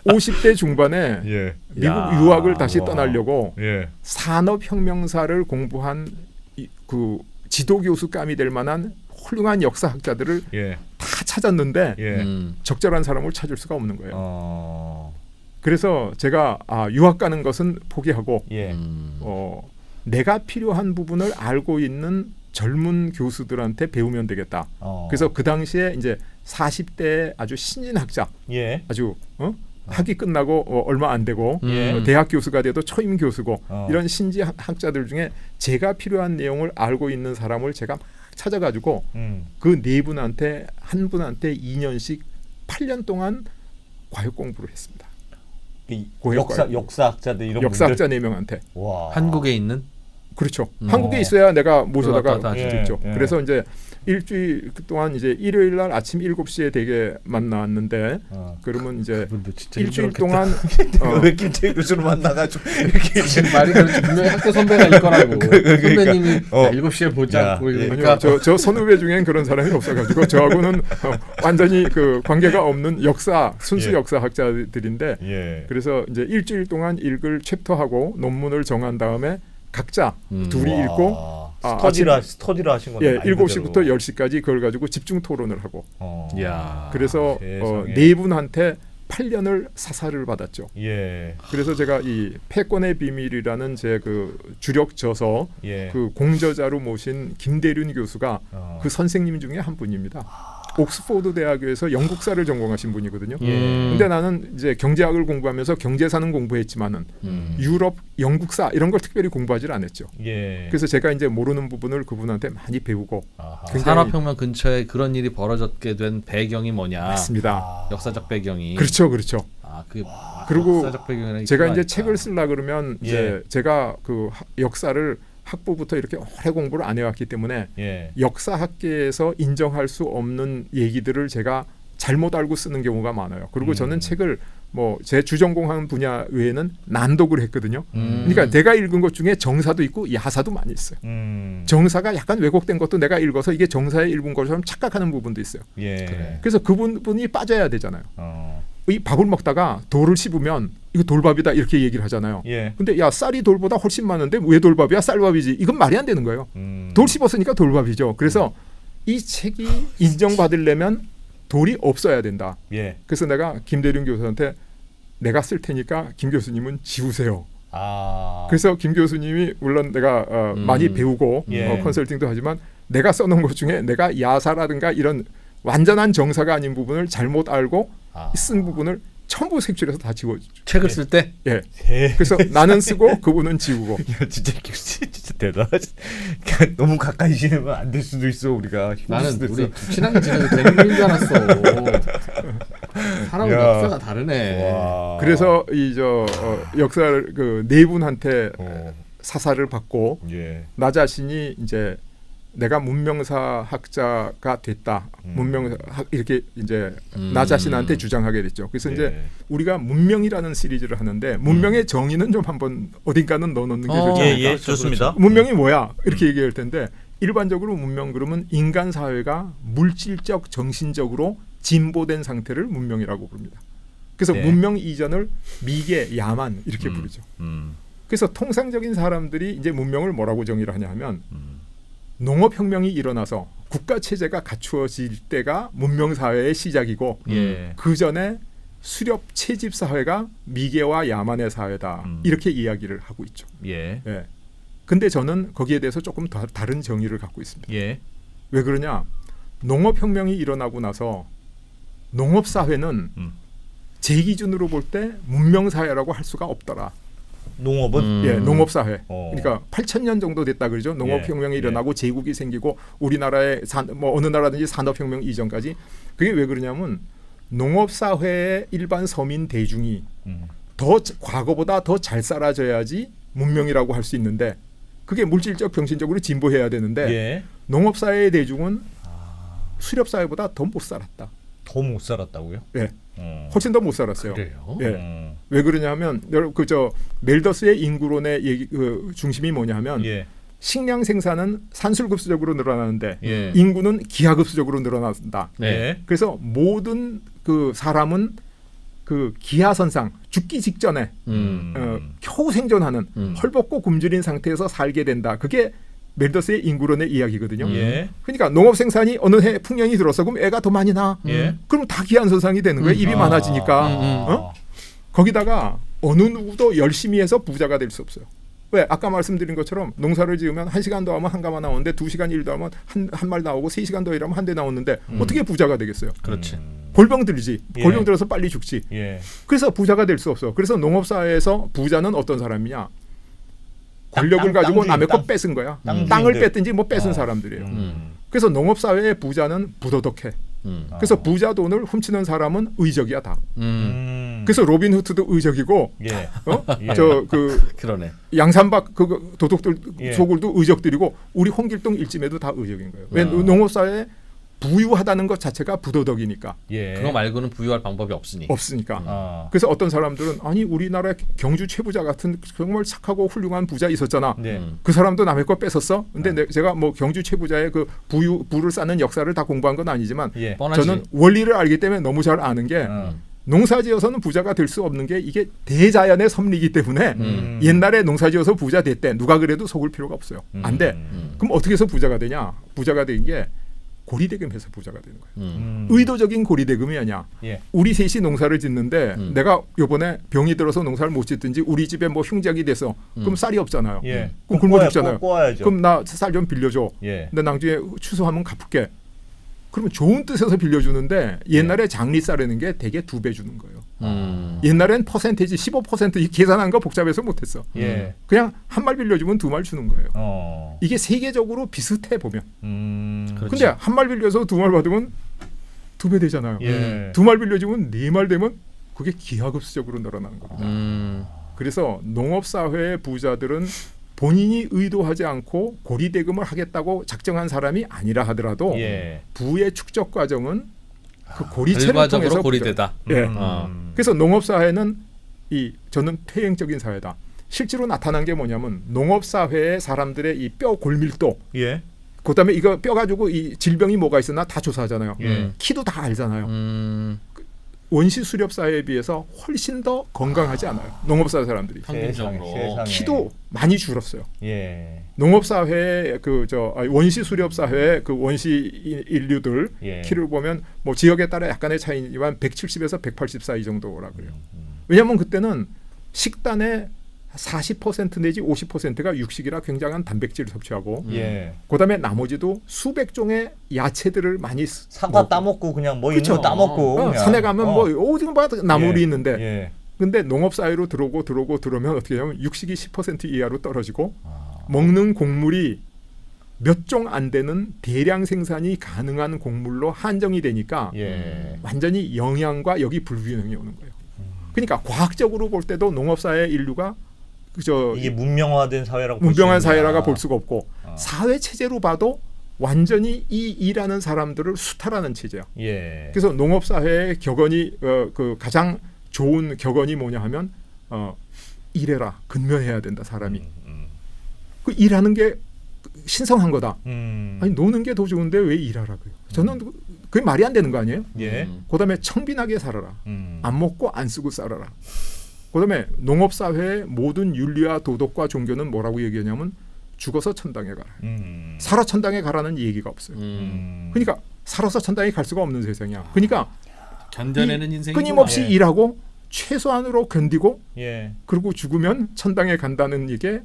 A: 50대 중반에
C: 예.
A: 미국 유학을 다시 떠나려고
C: 예.
A: 산업혁명사를 공부한 그 지도교수감이 될 만한 훌륭한 역사학자들을
C: 예.
A: 다 찾았는데
C: 예.
A: 적절한 사람을 찾을 수가 없는 거예요. 그래서 제가 유학 가는 것은 포기하고
C: 예.
A: 내가 필요한 부분을 알고 있는 젊은 교수들한테 배우면 되겠다. 그래서 그 당시에 이제 40대 아주 신진학자,
C: 예.
A: 아주 학위 끝나고 얼마 안 되고
C: 예.
A: 대학 교수가 돼도 초임 교수고 이런 신진학자들 중에 제가 필요한 내용을 알고 있는 사람을 제가 막 찾아가지고 그 네 분한테 한 분한테 2년씩 8년 동안 과역 공부를 했습니다.
C: 역사학자들 이런
A: 역사학자 4명한테.
C: 와.
B: 한국에 있는?
A: 그렇죠. 한국에 있어야 내가 모셔다가
B: 다
A: 있죠.
C: 예.
A: 그래서 이제 일주일 동안 이제 일요일 날 아침 7시에 되게 만났는데 그러면 이제 일주일 동안
C: 왜 김태희 교수를 만나가지고 이렇게
B: 말이 그렇지 분명히 학교 선배가 있거라고. 선배님이 7시에 보자.
A: 그러니까 저 선후배 중엔 그런 사람이 없어가지고 저하고는 완전히 그 관계가 없는 순수 역사학자들인데 그래서 이제 일주일 동안 읽을 챕터하고 논문을 정한 다음에 각자 둘이 읽고
C: 스터디를 하신 거네.
A: 7시부터 10시까지 그걸 가지고 집중 토론을 하고 그래서 네 분한테 8년을 사사를 받았죠.
C: 예.
A: 그래서 제가 이 패권의 비밀이라는 제 그 주력 저서
C: 예.
A: 그 공저자로 모신 김대륜 교수가 그 선생님 중에 한 분입니다. 옥스포드 대학교에서 영국사를 전공하신 분이거든요.
C: 예.
A: 근데 나는 이제 경제학을 공부하면서 경제사는 공부했지만은 유럽 영국사 이런 걸 특별히 공부하지 않았죠.
C: 예.
A: 그래서 제가 이제 모르는 부분을 그분한테 많이 배우고
C: 아하.
A: 굉장히-
B: 산업혁명 근처에 그런 일이 벌어졌게 된 배경이 뭐냐?
A: 맞습니다.
B: 역사적 배경이.
A: 그렇죠, 그렇죠.
B: 그게
A: 그리고
B: 역사적 배경이
A: 제가 이제
B: 있구나.
A: 책을 쓰려 그러면 이제
C: 예.
A: 제가 그 역사를 학부부터 이렇게 오래 공부를 안 해왔기 때문에
C: 예.
A: 역사학계에서 인정할 수 없는 얘기들을 제가 잘못 알고 쓰는 경우가 많아요. 그리고 저는 책을 뭐 제 주전공한 분야 외에는 난독을 했거든요. 그러니까 내가 읽은 것 중에 정사도 있고 야사도 많이 있어요. 정사가 약간 왜곡된 것도 내가 읽어서 이게 정사에 읽은 것처럼 착각하는 부분도 있어요.
C: 예.
B: 그래.
A: 그래서 그 부분이 빠져야 되잖아요.
C: 어.
A: 이 밥을 먹다가 돌을 씹으면 이거 돌밥이다 이렇게 얘기를 하잖아요.
C: 예.
A: 근데 야 쌀이 돌보다 훨씬 많은데 왜 돌밥이야? 쌀밥이지. 이건 말이 안 되는 거예요. 돌 씹었으니까 돌밥이죠. 그래서 이 책이 인정받으려면 돌이 없어야 된다.
C: 예.
A: 그래서 내가 김대륜 교수한테 내가 쓸 테니까 김 교수님은 지우세요.
C: 아.
A: 그래서 김 교수님이 물론 내가 많이 배우고
C: 예.
A: 컨설팅도 하지만 내가 써놓은 것 중에 내가 야사라든가 이런 완전한 정사가 아닌 부분을 잘못 알고 쓴 부분을 전부 색출해서 다 지워주죠.
B: 책을 쓸 때
A: 예.
C: 예.
A: 그래서 나는 쓰고 그분은 지우고.
C: 야, 진짜 진짜 대단하지. 너무 가까이 지내면 안 될 수도 있어 우리가.
B: 나는
C: 수도 있어.
B: 우리 친하게 지내도 되는 일인 줄 알았어. 사람은
C: 야.
B: 역사가 다르네.
C: 와.
A: 그래서 이 저 역사를 그 네 분한테
C: 어.
A: 사사를 받고
C: 예.
A: 나 자신이 이제 내가 문명사 학자가 됐다. 문명사 이렇게 이제 나 자신한테 주장하게 됐죠. 그래서
C: 예.
A: 이제 우리가 문명이라는 시리즈를 하는데 문명의 정의는 좀 한번 어딘가는 넣어놓는 게 좋지
C: 예,
A: 않을까?
C: 예, 좋습니다.
A: 문명이 뭐야? 이렇게 얘기할 텐데 일반적으로 문명 그러면 인간 사회가 물질적, 정신적으로 진보된 상태를 문명이라고 부릅니다. 그래서
C: 네.
A: 문명 이전을 미개, 야만 이렇게 부르죠. 그래서 통상적인 사람들이 이제 문명을 뭐라고 정의를 하냐 하면 농업혁명이 일어나서 국가 체제가 갖추어질 때가 문명 사회의 시작이고
C: 예.
A: 그 전에 수렵 채집 사회가 미개와 야만의 사회다 이렇게 이야기를 하고 있죠.
C: 예.
A: 예. 근데 저는 거기에 대해서 조금 다른 정의를 갖고 있습니다.
C: 예.
A: 왜 그러냐? 농업혁명이 일어나고 나서 농업사회는 제 기준으로 볼 때 문명사회라고 할 수가 없더라.
C: 농업은
A: 예, 농업사회.
C: 어.
A: 그러니까 8,000년 정도 됐다 그러죠. 농업혁명이
C: 예.
A: 일어나고 제국이 생기고 우리나라의 뭐 어느 나라든지 산업혁명 이전까지. 그게 왜 그러냐면 농업사회의 일반 서민 대중이 과거보다 더 잘 살아져야지 문명이라고 할 수 있는데 그게 물질적 병신적으로 진보해야 되는데
C: 예.
A: 농업사회의 대중은 수렵사회보다 더 못 살았다.
C: 더 못 살았다고요?
A: 예, 훨씬 더 못 살았어요.
B: 그래요?
A: 예. 왜 그러냐면 그저 멜더스의 인구론의 얘기, 그 중심이 뭐냐면
C: 예.
A: 식량 생산은 산술급수적으로 늘어나는데
B: 예.
A: 인구는 기하급수적으로 늘어난다.
B: 네.
A: 그래서 모든 그 사람은 그 기하선상 죽기 직전에 겨우 생존하는 헐벗고 굶주린 상태에서 살게 된다. 그게 멜더스의 인구론의 이야기거든요.
C: 예.
A: 그러니까 농업 생산이 어느 해 풍년이 들어서 그럼 애가 더 많이 나.
C: 예.
A: 그럼 다 기한선상이 되는 거예요. 입이 많아지니까. 어? 거기다가 어느 누구도 열심히 해서 부자가 될 수 없어요. 왜? 아까 말씀드린 것처럼 농사를 지으면 1시간 더 하면 한 가마 나오는데 2시간 일도 하면 한 말 나오고 3시간 더 일하면 한 대 나오는데 어떻게 부자가 되겠어요?
B: 그렇지.
A: 골병 들지.
C: 예.
A: 골병 들어서 빨리 죽지.
C: 예.
A: 그래서 부자가 될 수 없어. 그래서 농업사회에서 부자는 어떤 사람이냐? 권력을 가지고 남의 거 뺏은 거야. 땅을 뺐든지 뭐 뺏은 사람들이에요. 그래서 농업사회의 부자는 부도덕해. 그래서 부자 돈을 훔치는 사람은 의적이야 다. 그래서 로빈 후드도 의적이고,
C: 예.
A: 예. 저그
B: 그러네.
A: 양산박 그 도둑들
C: 예.
A: 소굴도 의적들이고 우리 홍길동 일짐에도 다 의적인 거예요. 왜
C: 아.
A: 농업사회에 부유하다는 것 자체가 부도덕이니까
C: 예.
B: 그거 말고는 부유할 방법이 없으니.
A: 없으니까.
C: 아.
A: 그래서 어떤 사람들은 아니 우리나라에 경주 최부자 같은 정말 착하고 훌륭한 부자 있었잖아.
C: 네.
A: 그 사람도 남의 거 뺏었어. 근데 제가 뭐 경주 최부자의 그 부를 쌓는 역사를 다 공부한 건 아니지만
C: 예.
B: 뻔하지.
A: 저는 원리를 알기 때문에 너무 잘 아는 게 농사지어서는 부자가 될 수 없는 게 이게 대자연의 섭리이기 때문에 옛날에 농사지어서 부자 됐대. 누가 그래도 속을 필요가 없어요. 안 돼. 그럼 어떻게 해서 부자가 되냐? 부자가 된 게 고리대금해서 부자가 되는 거예요. 의도적인 고리대금이 아니야.
C: 예.
A: 우리 셋이 농사를 짓는데 내가 요번에 병이 들어서 농사를 못 짓든지 우리 집에 뭐 흉작이 돼서 그럼 쌀이 없잖아요.
C: 예.
A: 그럼 굶어 죽잖아요.
C: 꼬아야죠.
A: 그럼 나 쌀 좀 빌려줘.
C: 예.
A: 근데 나중에 추수하면 갚을게. 그러면 좋은 뜻에서 빌려주는데 옛날에 장리 싸르는 게 대개 2배 주는 거예요. 옛날엔 퍼센테이지 15% 계산한 거 복잡해서 못했어.
C: 예.
A: 그냥 한 말 빌려주면 2말 주는 거예요. 이게 세계적으로 비슷해 보면.
B: 그렇죠.
A: 근데 한 말 빌려서 2말 받으면 2배 되잖아요.
C: 예.
A: 2말 빌려주면 4말 되면 그게 기하급수적으로 늘어나는 겁니다. 그래서 농업사회의 부자들은 본인이 의도하지 않고 고리대금을 하겠다고 작정한 사람이 아니라 하더라도
C: 예.
A: 부의 축적 과정은 그 고리체를
B: 결과적으로
A: 통해서
B: 고리되다.
A: 예.
C: 음.
A: 그래서 농업사회는 저는 퇴행적인 사회다. 실제로 나타난 게 뭐냐면 농업사회의 사람들의 이 뼈 골밀도,
C: 예.
A: 그다음에 이거 뼈 가지고 이 질병이 뭐가 있었나 다 조사하잖아요.
C: 예.
A: 키도 다 알잖아요. 원시 수렵 사회에 비해서 훨씬 더 건강하지 않아요. 농업사회 사람들이
B: 평균적으로.
C: 세상에.
A: 키도 많이 줄었어요.
C: 예.
A: 농업사회 원시 수렵 사회 그 원시 인류들
C: 예.
A: 키를 보면 뭐 지역에 따라 약간의 차이지만 170에서 180 사이 정도라 그래요. 왜냐하면 그때는 식단의 40% 내지 50%가 육식이라 굉장한 단백질을 섭취하고
C: 예.
A: 그다음에 나머지도 수백 종의 야채들을 많이
C: 사과 따먹고 그냥 뭐 있는
A: 그쵸.
C: 거 따먹고 그냥.
A: 산에 가면 뭐 어디 봐도 나물이
C: 예.
A: 있는데
C: 예.
A: 근데 농업 사회로 들어오면 어떻게 하면 육식이 10% 이하로 떨어지고 먹는 곡물이 몇 종 안 되는 대량 생산이 가능한 곡물로 한정이 되니까
C: 예.
A: 완전히 영양과 여기 불균형이 오는 거예요. 그러니까 과학적으로 볼 때도 농업 사회 인류가
C: 이게 문명화된 사회라고 볼
A: 문명한
C: 수 있느냐.
A: 사회라가 볼 수가 없고 사회 체제로 봐도 완전히 이 일하는 사람들을 수탈하는 체제야.
C: 예.
A: 그래서 농업 사회의 격언이 그 가장 좋은 격언이 뭐냐 하면 일해라, 근면해야 된다 사람이. 그 일하는 게 신성한 거다. 아니 노는 게 더 좋은데 왜 일하라고요? 저는 그게 말이 안 되는 거 아니에요?
C: 예.
A: 그다음에 청빈하게 살아라. 안 먹고 안 쓰고 살아라. 그다음에 농업 사회의 모든 윤리와 도덕과 종교는 뭐라고 얘기하냐면 죽어서 천당에 가라. 살아 천당에 가라는 얘기가 없어요. 그러니까 살아서 천당에 갈 수가 없는 세상이야. 그러니까
B: 견뎌내는 인생이
A: 끊임없이
C: 예.
A: 일하고 최소한으로 견디고
C: 예.
A: 그리고 죽으면 천당에 간다는 이게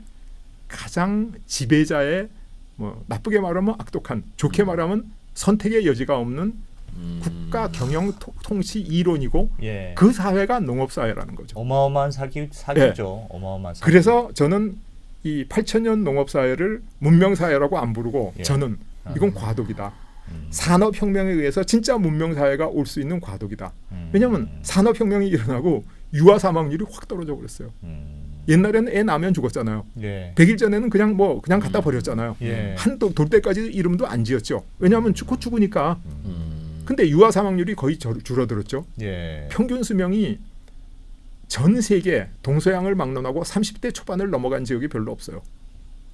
A: 가장 지배자의 뭐 나쁘게 말하면 악독한, 좋게 말하면 선택의 여지가 없는 국가 경영 통치 이론이고
C: 예.
A: 그 사회가 농업 사회라는 거죠.
C: 어마어마한 사기죠. 어마어마한 사기.
A: 그래서 저는 이 8,000년 농업 사회를 문명 사회라고 안 부르고
C: 예.
A: 저는 이건 과도기다. 산업 혁명에 의해서 진짜 문명 사회가 올 수 있는 과도기다. 왜냐하면 산업 혁명이 일어나고 유아 사망률이 확 떨어져 버렸어요. 옛날에는 애 낳으면 죽었잖아요.
C: 예.
A: 100일 전에는 그냥 갖다 버렸잖아요.
C: 예.
A: 한 돌 때까지 이름도 안 지었죠. 왜냐하면 곧 죽으니까. 근데 유아 사망률이 거의 줄어들었죠.
C: 예.
A: 평균 수명이 전 세계 동서양을 막론하고 30대 초반을 넘어간 지역이 별로 없어요.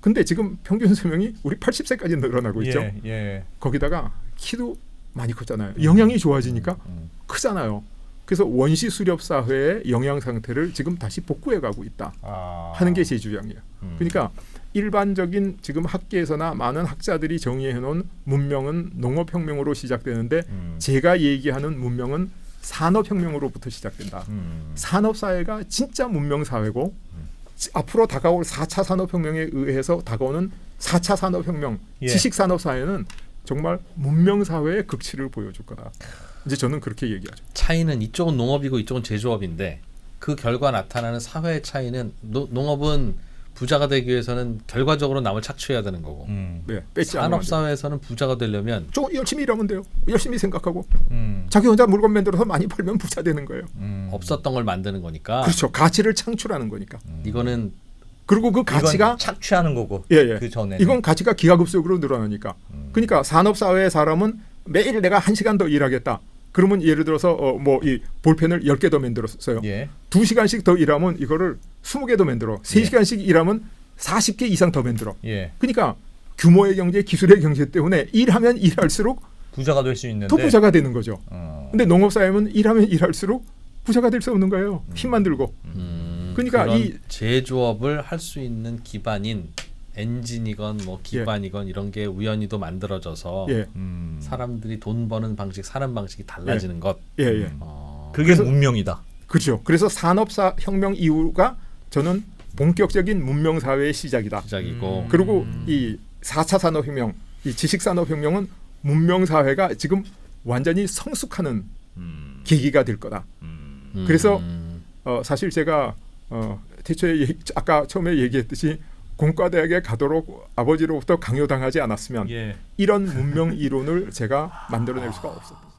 A: 근데 지금 평균 수명이 우리 80세까지 늘어나고 있죠.
C: 예. 예.
A: 거기다가 키도 많이 컸잖아요. 영양이 좋아지니까 크잖아요. 그래서 원시 수렵 사회의 영양 상태를 지금 다시 복구해 가고 있다 하는 게 제 주장이에요. 그러니까 일반적인 지금 학계에서나 많은 학자들이 정의해 놓은 문명은 농업혁명으로 시작되는데 제가 얘기하는 문명은 산업혁명으로부터 시작된다. 산업사회가 진짜 문명사회고 앞으로 다가올 4차 산업혁명에 의해서 다가오는 4차 산업혁명
C: 예.
A: 지식산업사회는 정말 문명사회의 극치를 보여줄 거다. 이제 저는 그렇게 얘기하죠.
B: 차이는 이쪽은 농업이고 이쪽은 제조업인데 그 결과 나타나는 사회의 차이는 농업은 부자가 되기 위해서는 결과적으로 남을 착취해야 되는 거고
A: 네, 뺏지 않으면 안 돼요.
B: 산업사회에서는 부자가 되려면
A: 좀 열심히 일하면 돼요. 열심히 생각하고 자기 혼자 물건 만들어서 많이 팔면 부자 되는 거예요.
B: 없었던 걸 만드는 거니까
A: 그렇죠. 가치를 창출하는 거니까.
B: 이거는
A: 그리고 그 가치가
C: 이건 착취하는 거고.
A: 예.
C: 그 전에
A: 이건 가치가 기하급수적으로 늘어나니까. 그러니까 산업사회의 사람은 매일 내가 1시간 더 일하겠다. 그러면 예를 들어서 뭐 이 볼펜을 10개 더 만들었어요.
C: 예.
A: 2시간씩 더 일하면 이거를 20개 더 만들어. 3시간씩 일하면 40개 이상 더 만들어.
C: 예.
A: 그러니까 규모의 경제, 기술의 경제 때문에 일하면 일할수록
C: 부자가 될 수 있는데.
A: 더 부자가 되는 거죠.
C: 어.
A: 근데 농업사회는 일하면 일할수록 부자가 될 수 없는 거예요. 힘만 들고. 그러니까
B: 그런
A: 이
B: 제조업을 할 수 있는 기반인 엔진이건 뭐 기반이건 이런 게 우연히도 만들어져서
A: 예.
B: 사람들이 돈 버는 방식, 사는 방식이 달라지는 것.
A: 예.
C: 그게
A: 그래서-
C: 문명이다.
A: 그렇죠. 그래서 산업사 혁명 이후가 저는 본격적인 문명 사회의 시작이다.
B: 시작이고
A: 그리고 이 4차 산업혁명, 이 지식산업혁명은 문명 사회가 지금 완전히 성숙하는 계기가 될 거다. 그래서 사실 제가 태초에 아까 처음에 얘기했듯이 공과대학에 가도록 아버지로부터 강요당하지 않았으면
C: 예.
A: 이런 문명 이론을 제가 만들어낼 수가 없었던.